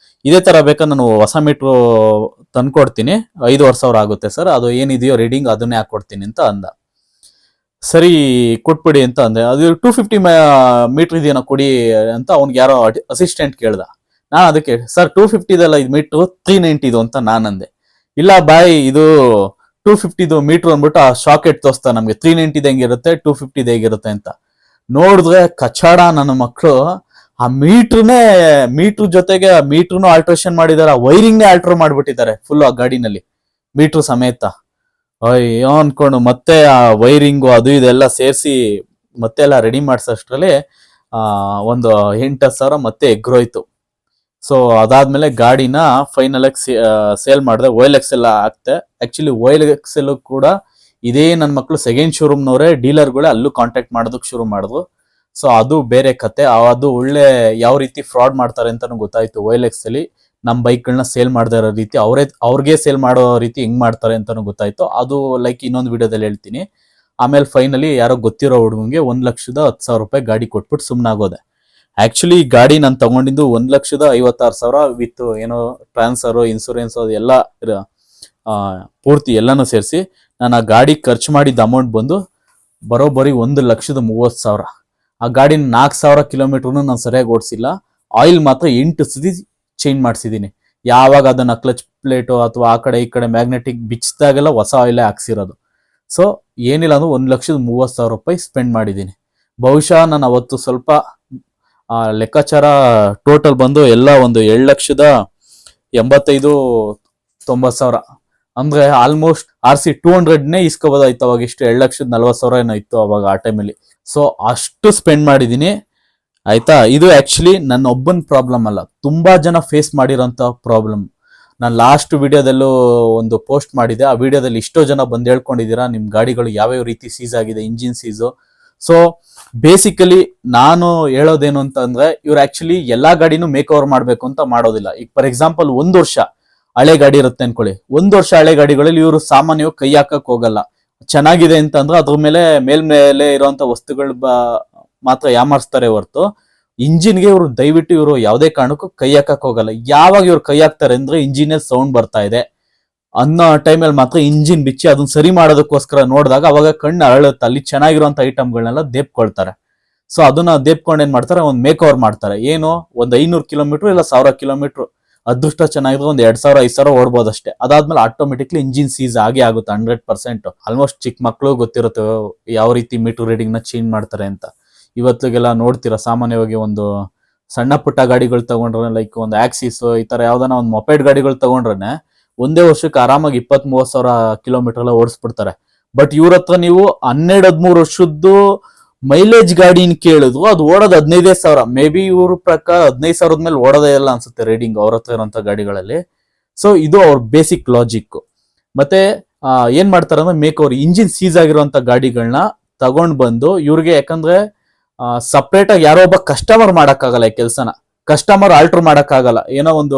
ಇದೇ ಥರ ಬೇಕಾ ನಾನು ಹೊಸ ಮೀಟ್ರು ತಂದ್ಕೊಡ್ತೀನಿ, 5,500 ಆಗುತ್ತೆ ಸರ್, ಅದು ಏನಿದೆಯೋ ರೀಡಿಂಗ್ ಅದನ್ನೇ ಹಾಕ್ಕೊಡ್ತೀನಿ ಅಂತ ಅಂದ. ಸರಿ ಕೊಟ್ಬಿಡಿ ಅಂತ ಅಂದೆ. ಅದು 250 ಮೀಟ್ರ್ ಇದೆಯೋ ಕೊಡಿ ಅಂತ ಅವ್ನಿಗೆ ಯಾರೋ ಅಸಿಸ್ಟೆಂಟ್ ಕೇಳ್ದ. ನಾನು ಅದಕ್ಕೆ ಸರ್ 250ದಲ್ಲ ಇದು ಮೀಟ್ರು 390 ಅಂತ ನಾನಂದೆ. ಇಲ್ಲ ಬಾಯ್ ಇದು 250 ಮೀಟ್ರ್ ಅಂದ್ಬಿಟ್ಟು ಆ ಶಾಕೆಟ್ ತೋರಿಸ್ತಾ ನಮ್ಗೆ, 390 ಹೆಂಗಿರುತ್ತೆ 250 ಹೇಗಿರುತ್ತೆ ಅಂತ. ನೋಡಿದ್ರೆ ಕಚಾಡ ನನ್ನ ಮಕ್ಕಳು, ಆ ಮೀಟ್ರ್ ಜೊತೆಗೆ ಮೀಟ್ರನ್ನು ಆಲ್ಟ್ರೇಷನ್ ಮಾಡಿದಾರೆ, ವೈರಿಂಗ್ನೇ ಆಲ್ಟ್ರ್ ಮಾಡ್ಬಿಟ್ಟಿದ್ದಾರೆ ಫುಲ್ ಆ ಗಾಡಿನಲ್ಲಿ ಮೀಟ್ರ್ ಸಮೇತ. ಅಯ್ಯೋ ಅನ್ಕೊಂಡು ಮತ್ತೆ ಆ ವೈರಿಂಗು ಅದು ಇದೆಲ್ಲ ಸೇರಿಸಿ ಮತ್ತೆ ಎಲ್ಲ ರೆಡಿ ಮಾಡಿಸೋಷ್ಟ್ರಲ್ಲಿ ಒಂದು 8,000 ಮತ್ತೆ ಎಗ್ರೋಯ್ತು. ಸೊ ಅದಾದ್ಮೇಲೆ ಗಾಡಿನ ಫೈನಲ್ ಆಗಿ ಸೇಲ್ ಮಾಡಿದೆ. OLX ಎಲ್ಲ ಆಗ್ತೆ. ಆಕ್ಚುಲಿ OLX ಕೂಡ ಇದೇ ನನ್ನ ಮಕ್ಕಳು ಸೆಕೆಂಡ್ ಶೋರೂಮ್ನವರೇ ಡೀಲರ್ಗಳೇ ಅಲ್ಲೂ ಕಾಂಟ್ಯಾಕ್ಟ್ ಮಾಡೋದಕ್ಕೆ ಶುರು ಮಾಡಿದ್ರು. ಸೊ ಅದು ಬೇರೆ ಕತೆ, ಅದು ಒಳ್ಳೆ ಯಾವ ರೀತಿ ಫ್ರಾಡ್ ಮಾಡ್ತಾರೆ ಅಂತಾನು ಗೊತ್ತಾಯ್ತು. OLX ಅಲ್ಲಿ ನಮ್ಮ ಬೈಕ್ಗಳನ್ನ ಸೇಲ್ ಮಾಡದೇ ಇರೋ ರೀತಿ, ಅವ್ರಿಗೆ ಸೇಲ್ ಮಾಡೋ ರೀತಿ ಹೆಂಗ್ ಮಾಡ್ತಾರೆ ಅಂತಾನು ಗೊತ್ತಾಯ್ತು. ಅದು ಲೈಕ್ ಇನ್ನೊಂದು ವಿಡಿಯೋದಲ್ಲಿ ಹೇಳ್ತೀನಿ. ಆಮೇಲೆ ಫೈನಲಿ ಯಾರೋ ಗೊತ್ತಿರೋ ಹುಡುಗಂಗೆ 1,10,000 ರೂಪಾಯಿ ಗಾಡಿ ಕೊಟ್ಬಿಟ್ಟು ಸುಮ್ಮನಾಗೋದೆ. ಆಕ್ಚುಲಿ ಈ ಗಾಡಿ ನಾನು ತಗೊಂಡಿದ್ದು 1,56,000 ವಿತ್ ಏನೋ ಟ್ರಾನ್ಸ್ಫರ್, ಇನ್ಸೂರೆನ್ಸ್ ಅದೆಲ್ಲ ಪೂರ್ತಿ ಎಲ್ಲಾನು ಸೇರಿಸಿ ನಾನು ಆ ಗಾಡಿ ಖರ್ಚು ಮಾಡಿದ್ದ ಅಮೌಂಟ್ ಬಂದು ಬರೋಬ್ಬರಿ 1,30,30,000. ಆ ಗಾಡಿನ 4,000 ಕಿಲೋಮೀಟರ್ನು ನಾನು ಸರಿಯಾಗಿ ಓಡಿಸಿಲ್ಲ. ಆಯಿಲ್ ಮಾತ್ರ 8 ಸತಿ ಚೇಂಜ್ ಮಾಡಿಸಿದ್ದೀನಿ. ಯಾವಾಗ ಅದನ್ನ ಕ್ಲಚ್ ಪ್ಲೇಟು ಅಥವಾ ಆ ಕಡೆ ಈ ಕಡೆ ಮ್ಯಾಗ್ನೆಟಿಕ್ ಬಿಚ್ಚಿದಾಗೆಲ್ಲ ಹೊಸ ಆಯಿಲೇ ಹಾಕ್ಸಿರೋದು. ಸೊ ಏನಿಲ್ಲ ಅಂದ್ರೆ 1,30,30,000 ರೂಪಾಯಿ ಸ್ಪೆಂಡ್ ಮಾಡಿದ್ದೀನಿ. ಬಹುಶಃ ನಾನು ಅವತ್ತು ಸ್ವಲ್ಪ ಲೆಕ್ಕಾಚಾರ ಟೋಟಲ್ ಬಂದು ಎಲ್ಲ ಒಂದು 7,85,90,000 ಅಂದ್ರೆ ಆಲ್ಮೋಸ್ಟ್ RC 200ನೇ ಇಸ್ಕೋಬೋದಾಯ್ತು ಅವಾಗ. ಇಷ್ಟು 7,40,000 ಏನೋ ಇತ್ತು ಅವಾಗ ಆ ಟೈಮಲ್ಲಿ. ಸೊ ಅಷ್ಟು ಸ್ಪೆಂಡ್ ಮಾಡಿದ್ದೀನಿ ಆಯ್ತಾ. ಇದು ಆಕ್ಚುಲಿ ನನ್ನ ಒಬ್ಬನ ಪ್ರಾಬ್ಲಮ್ ಅಲ್ಲ, ತುಂಬಾ ಜನ ಫೇಸ್ ಮಾಡಿರೋಂಥ ಪ್ರಾಬ್ಲಮ್. ನಾನು ಲಾಸ್ಟ್ ವಿಡಿಯೋದಲ್ಲೂ ಒಂದು ಪೋಸ್ಟ್ ಮಾಡಿದೆ, ಆ ವಿಡಿಯೋದಲ್ಲಿ ಇಷ್ಟೋ ಜನ ಬಂದು ಹೇಳ್ಕೊಂಡಿದ್ದೀರಾ ನಿಮ್ ಗಾಡಿಗಳು ಯಾವ್ಯಾವ ರೀತಿ ಸೀಸ್ ಆಗಿದೆ, ಇಂಜಿನ್ ಸೀಸು. ಸೊ ಬೇಸಿಕಲಿ ನಾನು ಹೇಳೋದೇನು ಅಂತ ಅಂದ್ರೆ, ಇವ್ರು ಆಕ್ಚುಲಿ ಎಲ್ಲಾ ಗಾಡಿನೂ ಮೇಕ್ ಓವರ್ ಮಾಡ್ಬೇಕು ಅಂತ ಮಾಡೋದಿಲ್ಲ. ಈಗ ಫಾರ್ ಎಕ್ಸಾಂಪಲ್ 1 ವರ್ಷ ಹಳೆ ಗಾಡಿ ಇರುತ್ತೆ ಅನ್ಕೊಳ್ಳಿ, 1 ವರ್ಷ ಹಳೆ ಗಾಡಿಗಳಲ್ಲಿ ಇವರು ಸಾಮಾನ್ಯವಾಗಿ ಕೈ ಹಾಕಕ್ ಹೋಗಲ್ಲ. ಚೆನ್ನಾಗಿದೆ ಅಂತ ಅಂದ್ರೆ ಅದ್ರ ಮೇಲ್ಮೇಲೆ ಇರುವಂತ ವಸ್ತುಗಳು ಮಾತ್ರ ಯಾಮಾರಿಸ್ತಾರೆ ಹೊರತು ಇಂಜಿನ್ಗೆ ಇವರು ದಯವಿಟ್ಟು ಇವರು ಯಾವುದೇ ಕಾರಣಕ್ಕೂ ಕೈ ಹಾಕಕ್ ಹೋಗಲ್ಲ. ಯಾವಾಗ ಇವ್ರು ಕೈ ಹಾಕ್ತಾರೆ ಅಂದ್ರೆ ಇಂಜಿನ್ ಸೌಂಡ್ ಬರ್ತಾ ಇದೆ ಅನ್ನೋ ಟೈಮಲ್ಲಿ ಮಾತ್ರ ಇಂಜಿನ್ ಬಿಚ್ಚಿ ಅದನ್ನ ಸರಿ ಮಾಡೋದಕ್ಕೋಸ್ಕರ ನೋಡಿದಾಗ ಅವಾಗ ಕಣ್ಣು ಅರಳುತ್ತೆ, ಅಲ್ಲಿ ಚೆನ್ನಾಗಿರುವಂತ ಐಟಮ್ಗಳನ್ನೆಲ್ಲ ದೇಪ್ಕೊಳ್ತಾರೆ. ಸೊ ಅದನ್ನ ದೇಪ್ಕೊಂಡು ಏನ್ ಮಾಡ್ತಾರೆ, ಒಂದು ಮೇಕ್ ಓವರ್ ಮಾಡ್ತಾರೆ. ಏನು ಒಂದು 500 ಕಿಲೋಮೀಟರ್ ಇಲ್ಲ 1,000 ಕಿಲೋಮೀಟರ್ ಅದೃಷ್ಟ ಚೆನ್ನಾಗಿದ್ರೆ ಒಂದು 2,000 5,000 ಓಡ್ಬೋದಷ್ಟೇ. ಅದಾದ್ಮೇಲೆ ಆಟೋಮೆಟಿಕ್ಲಿ ಇಂಜಿನ್ ಸೀಸ್ ಆಗಿ ಆಗುತ್ತೆ 100%. ಆಲ್ಮೋಸ್ಟ್ ಚಿಕ್ಕ ಮಕ್ಕಳು ಗೊತ್ತಿರುತ್ತೆ ಯಾವ ರೀತಿ ಮೀಟರ್ ರೀಡಿಂಗ್ ನ ಚೇಂಜ್ ಮಾಡ್ತಾರೆ ಅಂತ. ಇವತ್ತಿಗೆಲ್ಲ ನೋಡ್ತೀರಾ ಸಾಮಾನ್ಯವಾಗಿ ಒಂದು ಸಣ್ಣ ಪುಟ್ಟ ಗಾಡಿಗಳು ತಗೊಂಡ್ರೆ, ಲೈಕ್ ಒಂದು ಆಕ್ಸಿಸ್ ಈ ತರ ಯಾವ್ದಾನ ಒಂದು ಮೊಪೆಡ್ ಗಾಡಿಗಳು ತಗೊಂಡ್ರೆ ಒಂದೇ ವರ್ಷಕ್ಕೆ ಆರಾಮಾಗಿ 20,000-30,000 ಕಿಲೋಮೀಟರ್ ಎಲ್ಲ ಓಡಿಸ್ಬಿಡ್ತಾರೆ. ಬಟ್ ಇವ್ರ ಹತ್ರ ನೀವು 12-13 ವರ್ಷದ್ದು ಮೈಲೇಜ್ ಗಾಡಿನ ಕೇಳಿದ್ರು ಅದು ಓಡೋದು 15,000. ಮೇ ಬಿ ಇವ್ರ ಪ್ರಕಾರ 15,000 ಮೇಲೆ ಓಡೋದೇ ಇಲ್ಲ ಅನ್ಸುತ್ತೆ ರೀಡಿಂಗ್ ಅವ್ರ ಹತ್ರ ಇರೋಂಥ ಗಾಡಿಗಳಲ್ಲಿ. ಸೊ ಇದು ಅವ್ರ ಬೇಸಿಕ್ ಲಾಜಿಕ್. ಮತ್ತೆ ಏನ್ ಮಾಡ್ತಾರೆ ಅಂದ್ರೆ ಮೇಕ್ ಅವ್ರ ಇಂಜಿನ್ ಸೀಸ್ ಆಗಿರುವಂತ ಗಾಡಿಗಳನ್ನ ತಗೊಂಡ್ ಬಂದು ಇವ್ರಿಗೆ, ಯಾಕಂದ್ರೆ ಸಪ್ರೇಟ್ ಆಗಿ ಯಾರೋ ಒಬ್ಬ ಕಸ್ಟಮರ್ ಮಾಡಕ್ಕಾಗಲ್ಲ ಈ ಕೆಲ್ಸನ, ಕಸ್ಟಮರ್ ಆಲ್ಟರ್ ಮಾಡಕ್ಕಾಗಲ್ಲ. ಏನೋ ಒಂದು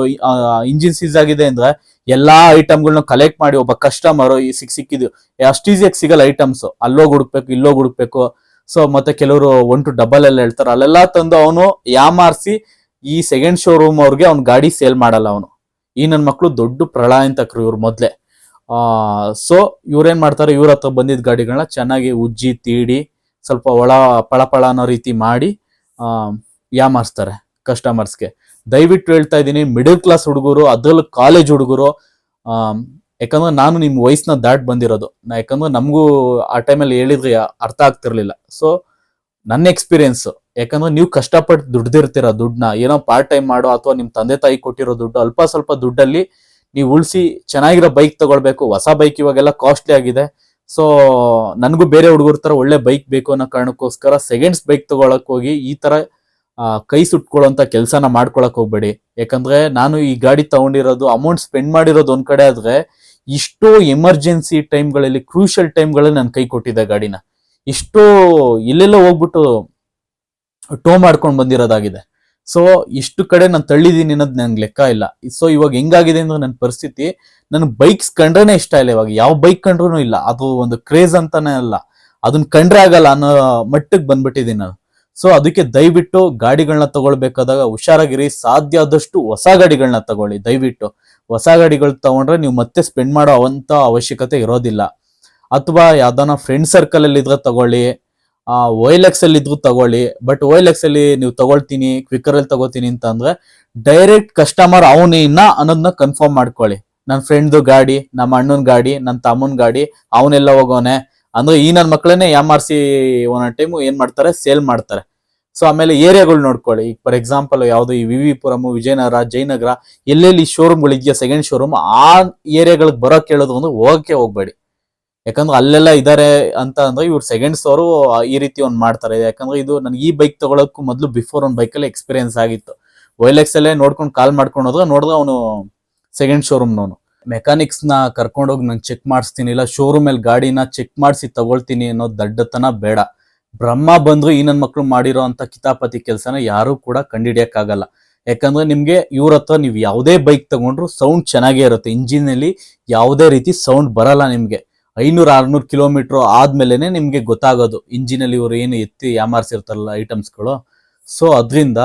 ಇಂಜಿನ್ ಸೀಸ್ ಆಗಿದೆ ಅಂದ್ರೆ ಎಲ್ಲಾ ಐಟಮ್ಗಳನ್ನ ಕಲೆಕ್ಟ್ ಮಾಡಿ ಒಬ್ಬ ಕಸ್ಟಮರ್ ಸಿಕ್ಕಿದ್ದು ಅಷ್ಟು ಈಸಿಯಾಗಿ ಸಿಗಲ್ಲ ಐಟಮ್ಸ್. ಅಲ್ಲೋಗಿ ಹುಡುಕ್ಬೇಕು, ಇಲ್ಲೋಗಿ ಹುಡುಕ್ಬೇಕು. ಸೊ ಮತ್ತೆ ಕೆಲವರು 1 to ಡಬಲ್ ಎಲ್ಲ ಹೇಳ್ತಾರೆ, ಅಲ್ಲೆಲ್ಲ ತಂದು ಅವನು ಯಾಮಾರಿಸಿ ಈ ಸೆಕೆಂಡ್ ಶೋರೂಮ್ ಅವ್ರಿಗೆ ಅವ್ನ ಗಾಡಿ ಸೇಲ್ ಮಾಡಲ್ಲ ಅವನು. ಈ ನನ್ನ ಮಕ್ಳು ದೊಡ್ಡ ಪ್ರಳಯಾಂತಕರು ಇವ್ರು ಮೊದ್ಲೇ. ಸೊ ಇವ್ರೇನ್ ಮಾಡ್ತಾರೆ, ಇವ್ರ ಹತ್ರ ಬಂದಿದ್ದ ಗಾಡಿಗಳನ್ನ ಚೆನ್ನಾಗಿ ಉಜ್ಜಿ ತೀಡಿ ಸ್ವಲ್ಪ ಪಳಪಳ ಅನ್ನೋ ರೀತಿ ಮಾಡಿ ಯಾಮಾರಿಸ್ತಾರೆ ಕಸ್ಟಮರ್ಸ್ಗೆ. ದಯವಿಟ್ಟು ಹೇಳ್ತಾ ಇದ್ದೀನಿ, ಮಿಡಲ್ ಕ್ಲಾಸ್ ಹುಡುಗರು, ಅದ್ರಲ್ಲೂ ಕಾಲೇಜ್ ಹುಡುಗರು, ಯಾಕಂದ್ರೆ ನಾನು ನಿಮ್ ವಯಸ್ಸನ್ನ ದಾಟ್ ಬಂದಿರೋದು, ಯಾಕಂದ್ರೆ ನಮಗೂ ಆ ಟೈಮಲ್ಲಿ ಹೇಳಿದ್ರೆ ಅರ್ಥ ಆಗ್ತಿರ್ಲಿಲ್ಲ. ಸೊ ನನ್ನ ಎಕ್ಸ್ಪೀರಿಯನ್ಸ್, ಯಾಕಂದ್ರೆ ನೀವು ಕಷ್ಟಪಟ್ಟು ದುಡ್ದಿರ್ತೀರ, ದುಡ್ಡನ್ನ ಏನೋ ಪಾರ್ಟ್ ಟೈಮ್ ಮಾಡೋ ಅಥವಾ ನಿಮ್ ತಂದೆ ತಾಯಿ ಕೊಟ್ಟಿರೋ ದುಡ್ಡು ಅಲ್ಪ ಸ್ವಲ್ಪ ದುಡ್ಡಲ್ಲಿ ನೀವು ಉಳಿಸಿ ಚೆನ್ನಾಗಿರೋ ಬೈಕ್ ತಗೊಳ್ಬೇಕು. ಹೊಸ ಬೈಕ್ ಇವಾಗೆಲ್ಲ ಕಾಸ್ಟ್ಲಿ ಆಗಿದೆ. ಸೊ ನನಗೂ ಬೇರೆ ಹುಡುಗರ ತರ ಒಳ್ಳೆ ಬೈಕ್ ಬೇಕು ಅನ್ನೋ ಕಾರಣಕ್ಕೋಸ್ಕರ ಸೆಕೆಂಡ್ಸ್ ಬೈಕ್ ತಗೊಳಕ್ ಹೋಗಿ ಈ ತರ ಕೈ ಸುಟ್ಕೊಳ್ಳೋಂತ ಕೆಲಸನ ಮಾಡ್ಕೊಳಕ್ ಹೋಗ್ಬೇಡಿ. ಯಾಕಂದ್ರೆ ನಾನು ಈ ಗಾಡಿ ತಗೊಂಡಿರೋದು, ಅಮೌಂಟ್ ಸ್ಪೆಂಡ್ ಮಾಡಿರೋದು ಒಂದ್ ಕಡೆ ಆದ್ರೆ, ಇಷ್ಟೋ ಎಮರ್ಜೆನ್ಸಿ ಟೈಮ್ಗಳಲ್ಲಿ, ಕ್ರೂಷಿಯಲ್ ಟೈಮ್ಗಳಲ್ಲಿ ನಾನು ಕೈ ಕೊಟ್ಟಿದ್ದೆ ಗಾಡಿನ. ಇಷ್ಟೋ ಎಲ್ಲೆಲ್ಲ ಹೋಗ್ಬಿಟ್ಟು ಟೋ ಮಾಡ್ಕೊಂಡು ಬಂದಿರೋದಾಗಿದೆ. ಸೊ ಇಷ್ಟು ಕಡೆ ನಾನು ತಳ್ಳಿದೀನಿ ಅನ್ನೋದು ನನ್ಗೆ ಲೆಕ್ಕ ಇಲ್ಲ. ಸೊ ಇವಾಗ ಹೆಂಗಾಗಿದೆ ಅಂದ್ರೆ ನನ್ನ ಪರಿಸ್ಥಿತಿ, ನನ್ಗೆ ಬೈಕ್ಸ್ ಕಂಡ್ರೇನೆ ಇಷ್ಟ ಇಲ್ಲ. ಇವಾಗ ಯಾವ ಬೈಕ್ ಕಂಡ್ರೂ ಇಲ್ಲ, ಅದು ಒಂದು ಕ್ರೇಜ್ ಅಂತಾನೆ ಅಲ್ಲ, ಅದನ್ನ ಕಂಡ್ರೆ ಆಗಲ್ಲ ಅನ್ನೋ ಮಟ್ಟಕ್ಕೆ ಬಂದ್ಬಿಟ್ಟಿದ್ದೀನಿ ನಾನು. ಸೊ ಅದಕ್ಕೆ ದಯವಿಟ್ಟು ಗಾಡಿಗಳನ್ನ ತಗೊಳ್ಬೇಕಾದಾಗ ಹುಷಾರಾಗಿರಿ. ಸಾಧ್ಯ ಆದಷ್ಟು ಹೊಸ ಗಾಡಿಗಳನ್ನ ತಗೊಳ್ಳಿ. ದಯವಿಟ್ಟು ಹೊಸ ಗಾಡಿಗಳು ತಗೊಂಡ್ರೆ ನೀವು ಮತ್ತೆ ಸ್ಪೆಂಡ್ ಮಾಡೋ ಅವಂತ ಅವಶ್ಯಕತೆ ಇರೋದಿಲ್ಲ. ಅಥವಾ ಯಾವ್ದಾನ ಫ್ರೆಂಡ್ ಸರ್ಕಲ್ ಅಲ್ಲಿ ಇದ್ರೆ ತಗೊಳ್ಳಿ, OLX ಅಲ್ಲಿ ಇದ್ರು ತಗೊಳ್ಳಿ. ಬಟ್ OLX ಅಲ್ಲಿ ನೀವು ತಗೊಳ್ತೀನಿ, ಕ್ವಿಕರ್ ಅಲ್ಲಿ ತಗೋತೀನಿ ಅಂತ ಅಂದ್ರೆ ಡೈರೆಕ್ಟ್ ಕಸ್ಟಮರ್ ಅವನೇನ ಅನ್ನೋದನ್ನ ಕನ್ಫರ್ಮ್ ಮಾಡ್ಕೊಳ್ಳಿ. ನನ್ನ ಫ್ರೆಂಡ್ದು ಗಾಡಿ, ನಮ್ಮ ಅಣ್ಣನ ಗಾಡಿ, ನನ್ನ ತಮ್ಮನ ಗಾಡಿ, ಅವನೆಲ್ಲ ಹೋಗೋನೆ ಅಂದ್ರೆ ಈ ನನ್ನ ಮಕ್ಕಳನ್ನೇ ಯಾಮಾರಿಸಿ ಒಂದೊಂದು ಟೈಮು ಏನ್ ಮಾಡ್ತಾರೆ, ಸೇಲ್ ಮಾಡ್ತಾರೆ. ಸೊ ಆಮೇಲೆ ಏರಿಯಾಗಳು ನೋಡ್ಕೊಳ್ಳಿ. ಈಗ ಫಾರ್ ಎಕ್ಸಾಂಪಲ್ ಯಾವ್ದು ಈ ವಿವಿಪುರಂ, ವಿಜಯನಗರ, ಜಯನಗರ, ಎಲ್ಲೆಲ್ಲಿ ಶೋರೂಮ್ಗಳು ಇದೆಯಾ ಸೆಕೆಂಡ್ ಶೋರೂಮ್, ಆ ಏರಿಯಾಗಳಿಗೆ ಬರೋಕ್ ಕೇಳೋದು ಅಂದ್ರೆ ಹೋಗಕ್ಕೆ ಹೋಗ್ಬೇಡಿ. ಯಾಕಂದ್ರೆ ಅಲ್ಲೆಲ್ಲ ಇದಾರೆ ಅಂತ ಅಂದ್ರೆ ಇವ್ರು ಸೆಕೆಂಡ್ಸ್ ಅವರು ಈ ರೀತಿ ಒಂದ್ ಮಾಡ್ತಾರೆ. ಯಾಕಂದ್ರೆ ಇದು ನನ್ಗೆ ಈ ಬೈಕ್ ತಗೊಳಕ್ಕೂ ಮೊದಲು ಬಿಫೋರ್ ಒಂದು ಬೈಕಲ್ಲಿ ಎಕ್ಸ್ಪೀರಿಯನ್ಸ್ ಆಗಿತ್ತು. OLX ಅಲ್ಲೇ ನೋಡ್ಕೊಂಡು ಕಾಲ್ ಮಾಡ್ಕೊಂಡು ನೋಡಿದ್ರೆ ಅವನು ಸೆಕೆಂಡ್ ಶೋರೂಮ್ನವನು. ಮೆಕ್ಯಾನಿಕ್ಸ್ ನ ಕರ್ಕೊಂಡೋಗಿ ನಾನು ಚೆಕ್ ಮಾಡಿಸ್ತೀನಿ, ಇಲ್ಲ ಶೋರೂಮ್ ಅಲ್ಲಿ ಗಾಡಿನ ಚೆಕ್ ಮಾಡಿಸಿ ತಗೊಳ್ತೀನಿ ಅನ್ನೋ ದಡ್ಡತನ ಬೇಡ. ಬ್ರಹ್ಮ ಬಂದ್ರು ಈ ನನ್ನ ಮಕ್ಳು ಮಾಡಿರೋ ಅಂತ ಕಿತಾಪತಿ ಕೆಲಸನ ಯಾರು ಕೂಡ ಕಂಡಿಡಿಯಕ್ಕಾಗಲ್ಲ. ಯಾಕಂದ್ರೆ ನಿಮ್ಗೆ ಇವ್ರ ಹತ್ರ ನೀವು ಯಾವುದೇ ಬೈಕ್ ತಗೊಂಡ್ರು ಸೌಂಡ್ ಚೆನ್ನಾಗೇ ಇರುತ್ತೆ. ಇಂಜಿನ್ ಅಲ್ಲಿ ಯಾವುದೇ ರೀತಿ ಸೌಂಡ್ ಬರಲ್ಲ ನಿಮ್ಗೆ. 500-600 ಕಿಲೋಮೀಟರ್ ಆದ್ಮೇಲೆನೆ ನಿಮ್ಗೆ ಗೊತ್ತಾಗೋದು ಇಂಜಿನ್ ಅಲ್ಲಿ ಇವರು ಏನು ಎತ್ತಿ ಯಾಮಾರಿಸಿರ್ತಾರಲ್ಲ ಐಟಮ್ಸ್ಗಳು. ಸೊ ಅದರಿಂದ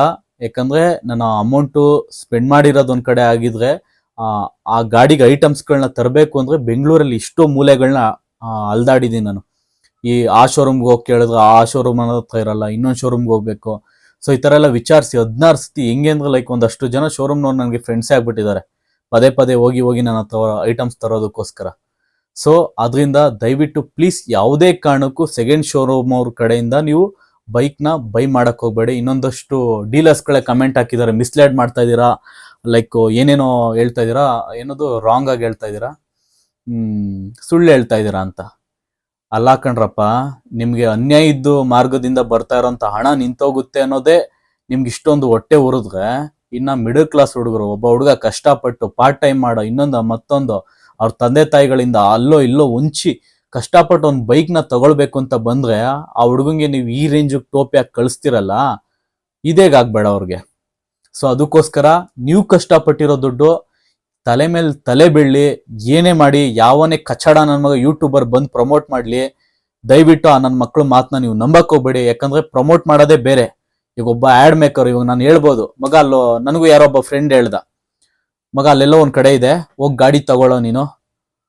ಯಾಕಂದ್ರೆ ನಾನು ಅಮೌಂಟು ಸ್ಪೆಂಡ್ ಮಾಡಿರೋದು ಒಂದ್ ಕಡೆ ಆಗಿದ್ರೆ, ಆ ಗಾಡಿಗೆ ಐಟಮ್ಸ್ಗಳನ್ನ ತರಬೇಕು ಅಂದ್ರೆ ಬೆಂಗಳೂರಲ್ಲಿ ಇಷ್ಟೋ ಮೂಲೆಗಳನ್ನ ಅಲ್ದಾಡಿದೀನಿ ನಾನು. ಆ ಶೋರೂಮ್ಗೆ ಹೋಗಿ ಕೇಳಿದ್ರೆ ಆ ಶೋರೂಮ್ ಹತ್ರ ಇರಲ್ಲ, ಇನ್ನೊಂದು ಶೋರೂಮ್ಗೆ ಹೋಗ್ಬೇಕು. ಸೊ ಈ ತರ ಎಲ್ಲ ವಿಚಾರಿಸಿ 16 ಸತಿ ಹೆಂಗೆ ಅಂದ್ರೆ ಲೈಕ್ ಒಂದಷ್ಟು ಜನ ಶೋರೂಮ್ನವ್ರು ನನಗೆ ಫ್ರೆಂಡ್ಸೇ ಆಗ್ಬಿಟ್ಟಿದ್ದಾರೆ, ಪದೇ ಪದೇ ಹೋಗಿ ನನ್ನ ಹತ್ರ ಐಟಮ್ಸ್ ತರೋದಕ್ಕೋಸ್ಕರ. ಸೊ ಅದರಿಂದ ದಯವಿಟ್ಟು ಪ್ಲೀಸ್ ಯಾವುದೇ ಕಾರಣಕ್ಕೂ ಸೆಕೆಂಡ್ ಶೋರೂಮ್ ಅವ್ರ ಕಡೆಯಿಂದ ನೀವು ಬೈಕ್ನ ಬೈ ಮಾಡಕ್ ಹೋಗ್ಬೇಡಿ. ಇನ್ನೊಂದಷ್ಟು ಡೀಲರ್ಸ್ಗಳೇ ಕಮೆಂಟ್ ಹಾಕಿದ್ದಾರೆ, ಮಿಸ್ಲೈಡ್ ಮಾಡ್ತಾ ಇದ್ದೀರಾ, ಲೈಕ್ ಏನೇನೋ ಹೇಳ್ತಾ ಇದ್ದೀರಾ, ಏನದು ರಾಂಗ್ ಆಗಿ ಹೇಳ್ತಾ ಇದ್ದೀರಾ, ಸುಳ್ಳು ಹೇಳ್ತಾ ಇದ್ದೀರಾ ಅಂತ. ಅಲ್ಲ ಕಣ್ರಪ್ಪ, ನಿಮ್ಗೆ ಅನ್ಯಾಯದ್ದು ಮಾರ್ಗದಿಂದ ಬರ್ತಾ ಇರೋಂಥ ಹಣ ನಿಂತೋಗುತ್ತೆ ಅನ್ನೋದೇ ನಿಮ್ಗೆ ಇಷ್ಟೊಂದು ಹೊಟ್ಟೆ ಉರಿದ್ರೆ, ಇನ್ನ ಮಿಡಲ್ ಕ್ಲಾಸ್ ಹುಡುಗರು, ಒಬ್ಬ ಹುಡುಗ ಕಷ್ಟಪಟ್ಟು ಪಾರ್ಟ್ ಟೈಮ್ ಮಾಡೋ, ಇನ್ನೊಂದು ಮತ್ತೊಂದು ಅವ್ರ ತಂದೆ ತಾಯಿಗಳಿಂದ ಅಲ್ಲೋ ಇಲ್ಲೋ ಉಂಚಿ ಕಷ್ಟಪಟ್ಟು ಒಂದು ಬೈಕ್ನ ತಗೊಳ್ಬೇಕು ಅಂತ ಬಂದ್ರೆ, ಆ ಹುಡುಗಂಗೆ ನೀವು ಈ ರೇಂಜ್ ಟೋಪಿ ಹಾಕಿ ಕಳಿಸ್ತಿರಲ್ಲ, ಇದೇಗಾಗ್ಬೇಡ ಅವ್ರಿಗೆ. ಸೊ ಅದಕ್ಕೋಸ್ಕರ ನೀವು ಕಷ್ಟಪಟ್ಟಿರೋ ದುಡ್ಡು ತಲೆ ಮೇಲೆ ತಲೆ ಬೀಳಲಿ, ಏನೇ ಮಾಡಿ, ಯಾವನೇ ಕಚಡ ನನ್ನ ಮಗ ಯೂಟ್ಯೂಬರ್ ಬಂದು ಪ್ರಮೋಟ್ ಮಾಡ್ಲಿ, ದಯವಿಟ್ಟು ಆ ನನ್ನ ಮಕ್ಕಳು ಮಾತನ್ನ ನೀವು ನಂಬಕ್ ಹೋಗ್ಬೇಡಿ. ಯಾಕಂದ್ರೆ ಪ್ರಮೋಟ್ ಮಾಡೋದೇ ಬೇರೆ. ಈಗ ಒಬ್ಬ ಆಡ್ ಮೇಕರ್, ಇವಾಗ ನಾನು ಹೇಳ್ಬೋದು, ಮಗ ಅಲ್ಲೋ ನನಗೂ ಯಾರೊಬ್ಬ ಫ್ರೆಂಡ್ ಹೇಳ್ದ, ಮಗ ಅಲ್ಲೆಲ್ಲೋ ಒಂದ್ ಕಡೆ ಇದೆ, ಹೋಗಿ ಗಾಡಿ ತಗೊಳ್ಳೋ ನೀನು.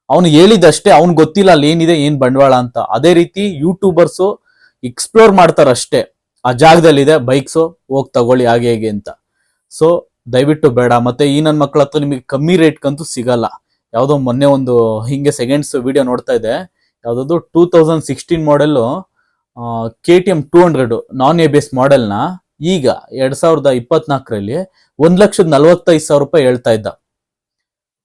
ಅವನು ಹೇಳಿದಷ್ಟೇ, ಅವ್ನ್ ಗೊತ್ತಿಲ್ಲ ಅಲ್ಲಿ ಏನಿದೆ, ಏನ್ ಬಂಡವಾಳ ಅಂತ. ಅದೇ ರೀತಿ ಯೂಟ್ಯೂಬರ್ಸು ಎಕ್ಸ್ಪ್ಲೋರ್ ಮಾಡ್ತಾರಷ್ಟೇ, ಆ ಜಾಗದಲ್ಲಿದೆ ಬೈಕ್ಸು, ಹೋಗಿ ತಗೊಳ್ಳಿ ಹಾಗೆ ಹೇಗೆ ಅಂತ. ಸೊ ದಯವಿಟ್ಟು ಬೇಡ. ಮತ್ತೆ ಈ ನನ್ನ ಮಕ್ಕಳ ಹತ್ರ ನಿಮಗೆ ಕಮ್ಮಿ ರೇಟ್ಗಂತೂ ಸಿಗಲ್ಲ. ಯಾವುದೋ ಮೊನ್ನೆ ಒಂದು ಹಿಂಗೆ ಸೆಕೆಂಡ್ಸ್ ವಿಡಿಯೋ ನೋಡ್ತಾ ಇದೆ, ಯಾವುದಾದ್ರು 2016 ಮಾಡೆಲ್ಲು KTM 200 ನಾನ್ ABS ಮಾಡೆಲ್ನ ಈಗ 2024ರಲ್ಲಿ 1,45,000 ರೂಪಾಯಿ ಹೇಳ್ತಾ ಇದ್ದ.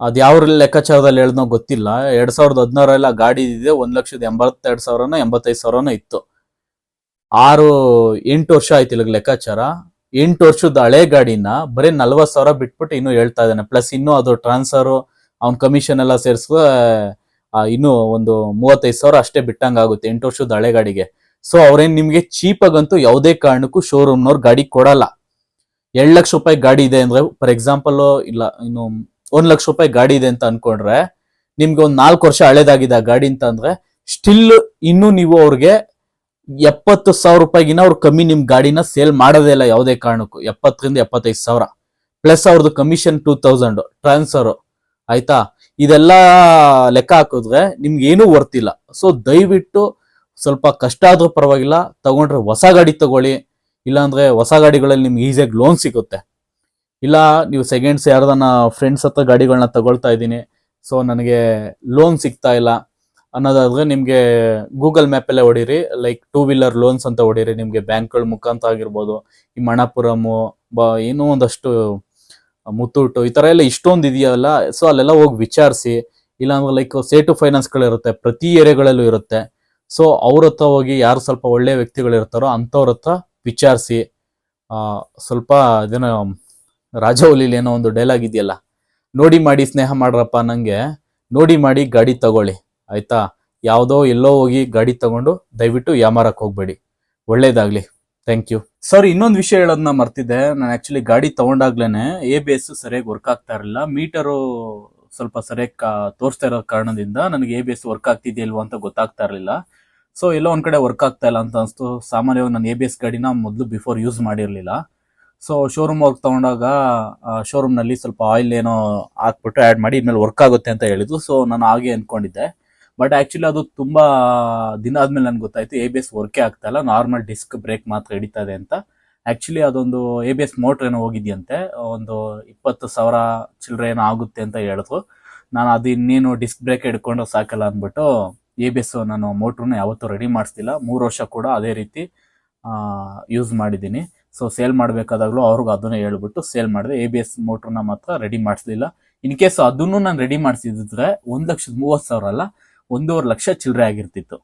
ಅದ್ ಯಾವ ಲೆಕ್ಕಾಚಾರದಲ್ಲಿ ಹೇಳ್ದೋ ಗೊತ್ತಿಲ್ಲ. 2016 ಗಾಡಿ ಇದೆ 1,82,000 85,000 ಇತ್ತು. 8 ವರ್ಷ ಆಯ್ತು ಇಲ್ಲಿಗೆ ಲೆಕ್ಕಾಚಾರ. 8 ವರ್ಷದ ಹಳೆ ಗಾಡಿನ ಬರೀ 40,000 ಬಿಟ್ಬಿಟ್ಟು ಇನ್ನೂ ಹೇಳ್ತಾ ಇದ್ದಾನೆ. ಪ್ಲಸ್ ಇನ್ನೂ ಅದು ಟ್ರಾನ್ಸ್ಫರ್, ಅವ್ನ ಕಮಿಷನ್ ಎಲ್ಲ ಸೇರಿಸಿದ್ರೆ ಇನ್ನೂ ಒಂದು 35,000 ಅಷ್ಟೇ ಬಿಟ್ಟಂಗ ಆಗುತ್ತೆ 8 ವರ್ಷದ ಹಳೆ ಗಾಡಿಗೆ. ಸೊ ಅವ್ರೇನ್ ನಿಮ್ಗೆ ಚೀಪ್ ಆಗಂತೂ ಯಾವುದೇ ಕಾರಣಕ್ಕೂ ಶೋರೂಮ್ನವ್ರು ಗಾಡಿ ಕೊಡಲ್ಲ. 2 ಲಕ್ಷ ರೂಪಾಯಿ ಗಾಡಿ ಇದೆ ಅಂದ್ರೆ, ಫಾರ್ ಎಕ್ಸಾಂಪಲ್, ಇಲ್ಲ ಇನ್ನು 1 ಲಕ್ಷ ರೂಪಾಯಿ ಗಾಡಿ ಇದೆ ಅಂತ ಅನ್ಕೊಂಡ್ರೆ, ನಿಮ್ಗೆ ಒಂದು 4 ವರ್ಷ ಹಳೇದಾಗಿದೆ ಆ ಗಾಡಿ ಅಂತ ಅಂದ್ರೆ, ಸ್ಟಿಲ್ ಇನ್ನೂ ನೀವು ಅವ್ರಿಗೆ 70,000 ರೂಪಾಯಿಗಿನ ಅವ್ರು ಕಮ್ಮಿ ನಿಮ್ ಗಾಡಿನ ಸೇಲ್ ಮಾಡೋದೇ ಇಲ್ಲ ಯಾವುದೇ ಕಾರಣಕ್ಕೂ. 70,000 ರಿಂದ 75,000 ಪ್ಲಸ್ ಅವ್ರದ್ದು ಕಮಿಷನ್ 2,000 ಟ್ರಾನ್ಸ್ಫರ್. ಆಯ್ತಾ, ಇದೆಲ್ಲ ಲೆಕ್ಕ ಹಾಕಿದ್ರೆ ನಿಮ್ಗೆ ಏನೂ ವರ್ತಿಲ್ಲ. ಸೊ ದಯವಿಟ್ಟು ಸ್ವಲ್ಪ ಕಷ್ಟ ಆದ್ರೂ ಪರವಾಗಿಲ್ಲ, ತಗೊಂಡ್ರೆ ಹೊಸ ಗಾಡಿ ತಗೊಳ್ಳಿ. ಇಲ್ಲಾಂದ್ರೆ ಹೊಸ ಗಾಡಿಗಳಲ್ಲಿ ನಿಮ್ಗೆ ಈಸಿಯಾಗಿ ಲೋನ್ ಸಿಗುತ್ತೆ. ಇಲ್ಲ ನೀವು ಸೆಕೆಂಡ್ಸ್ ಯಾರ್ದನ್ನ ಫ್ರೆಂಡ್ಸ್ ಹತ್ರ ಗಾಡಿಗಳನ್ನ ತಗೊಳ್ತಾ ಇದ್ದೀನಿ, ಸೊ ನನಗೆ ಲೋನ್ ಸಿಗ್ತಾ ಇಲ್ಲ ಅನ್ನೋದಾದ್ರೆ ನಿಮಗೆ ಗೂಗಲ್ ಮ್ಯಾಪಲ್ಲೇ ಹೊಡೀರಿ, ಲೈಕ್ 2 ವೀಲರ್ ಲೋನ್ಸ್ ಅಂತ ಹೊಡೀರಿ. ನಿಮಗೆ ಬ್ಯಾಂಕ್ಗಳ ಮುಖಾಂತರ ಆಗಿರ್ಬೋದು, ಈ ಮಣಪುರಮು ಏನೋ ಒಂದಷ್ಟು ಮುತ್ತೂಟು ಈ ಥರ ಎಲ್ಲ ಇಷ್ಟೊಂದು ಇದೆಯಲ್ಲ, ಸೊ ಅಲ್ಲೆಲ್ಲ ಹೋಗಿ ವಿಚಾರಿಸಿ. ಇಲ್ಲಾಂದ್ರೆ ಲೈಕ್ ಸೇಟು ಫೈನಾನ್ಸ್ಗಳಿರುತ್ತೆ, ಪ್ರತಿ ಏರಿಯಾಗಳಲ್ಲೂ ಇರುತ್ತೆ. ಸೊ ಅವ್ರ ಹತ್ರ ಹೋಗಿ, ಯಾರು ಸ್ವಲ್ಪ ಒಳ್ಳೆ ವ್ಯಕ್ತಿಗಳಿರ್ತಾರೋ ಅಂಥವ್ರ ಹತ್ರ ವಿಚಾರಿಸಿ. ಸ್ವಲ್ಪ ಅದೇನೋ ರಾಜವಲಿಲಿ ಏನೋ ಒಂದು ಡೈಲಾಗ್ ಇದೆಯಲ್ಲ, ನೋಡಿ ಮಾಡಿ ಸ್ನೇಹ ಮಾಡ್ರಪ್ಪ, ನಂಗೆ ನೋಡಿ ಮಾಡಿ ಗಾಡಿ ತಗೊಳ್ಳಿ. ಆಯ್ತಾ, ಯಾವುದೋ ಎಲ್ಲೋ ಹೋಗಿ ಗಾಡಿ ತಗೊಂಡು ದಯವಿಟ್ಟು ಯಾಮಾರಕ್ಕೆ ಹೋಗ್ಬೇಡಿ. ಒಳ್ಳೇದಾಗ್ಲಿ. Thank you. ಸರ್, ಇನ್ನೊಂದು ವಿಷಯ ಹೇಳೋದನ್ನ ಮರ್ತಿದ್ದೆ. ನಾನು ಆಕ್ಚುಲಿ ಗಾಡಿ ತಗೊಂಡಾಗ್ಲೇನೆ ABS ಸರಿಯಾಗಿ ವರ್ಕ್ ಆಗ್ತಾ ಇರಲಿಲ್ಲ. ಮೀಟರು ಸ್ವಲ್ಪ ಸರಿಯಾಗಿ ತೋರಿಸ್ತಾ ಇರೋ ಕಾರಣದಿಂದ ನನಗೆ ABS ವರ್ಕ್ ಆಗ್ತಿದೆಯಲ್ವ ಅಂತ ಗೊತ್ತಾಗ್ತಾ ಇರಲಿಲ್ಲ. ಸೊ ಎಲ್ಲೋ ಒಂದ್ ಕಡೆ ವರ್ಕ್ ಆಗ್ತಾ ಇಲ್ಲ ಅಂತ ಅನಿಸ್ತು. ಸಾಮಾನ್ಯವಾಗಿ ನಾನು ABS ಗಾಡಿನ ಮೊದಲು ಬಿಫೋರ್ ಯೂಸ್ ಮಾಡಿರಲಿಲ್ಲ. ಸೊ ಶೋರೂಮ್ ವರ್ಕ್ ತಗೊಂಡಾಗ ಶೋರೂಮ್ನಲ್ಲಿ ಸ್ವಲ್ಪ ಆಯಿಲ್ ಏನೋ ಹಾಕ್ಬಿಟ್ಟು ಆ್ಯಡ್ ಮಾಡಿ ಇನ್ಮೇಲೆ ವರ್ಕ್ ಆಗುತ್ತೆ ಅಂತ ಹೇಳಿದ್ರು. ಸೊ ನಾನು ಹಾಗೆ ಅನ್ಕೊಂಡಿದ್ದೆ. ಬಟ್ ಆಕ್ಚುಲಿ ಅದು ತುಂಬಾ ದಿನ ಆದ್ಮೇಲೆ ನನ್ಗೆ ಗೊತ್ತಾಯ್ತು ABS ವರ್ಕೇ ಆಗ್ತಾ ಇಲ್ಲ, ನಾರ್ಮಲ್ ಡಿಸ್ಕ್ ಬ್ರೇಕ್ ಮಾತ್ರ ಹಿಡಿತಾ ಇದೆ ಅಂತ. ಆಕ್ಚುಲಿ ಅದೊಂದು ABS ಮೋಟರ್ ಏನೋ ಹೋಗಿದ್ಯಂತೆ, ಒಂದು 20,000 ಚಿಲ್ಲರೆ ಏನೋ ಆಗುತ್ತೆ ಅಂತ ಹೇಳಿದ್ರು. ನಾನು ಅದು ಇನ್ನೇನು ಡಿಸ್ಕ್ ಬ್ರೇಕ್ ಹಿಡ್ಕೊಂಡು ಸಾಕಲ್ಲ ಅಂದ್ಬಿಟ್ಟು ABS ನಾನು ಮೋಟ್ರನ್ನ ಯಾವತ್ತೂ ರೆಡಿ ಮಾಡಿಸ್ತಿಲ್ಲ. 3 ವರ್ಷ ಕೂಡ ಅದೇ ರೀತಿ ಯೂಸ್ ಮಾಡಿದ್ದೀನಿ. ಸೊ ಸೇಲ್ ಮಾಡಬೇಕಾದಾಗಲೂ ಅವ್ರಿಗೆ ಅದನ್ನೇ ಹೇಳ್ಬಿಟ್ಟು ಸೇಲ್ ಮಾಡಿದೆ. ABS ಮೋಟ್ರನ್ನ ಮಾತ್ರ ರೆಡಿ ಮಾಡಿಸ್ಲಿಲ್ಲ. ಇನ್ ಕೇಸ್ ಅದನ್ನು ನಾನು ರೆಡಿ ಮಾಡಿಸಿದ್ರೆ 1,30,000 ಅಲ್ಲ, 1,50,000 ಚಿಲ್ಲರೆ ಆಗಿರ್ತಿತ್ತು.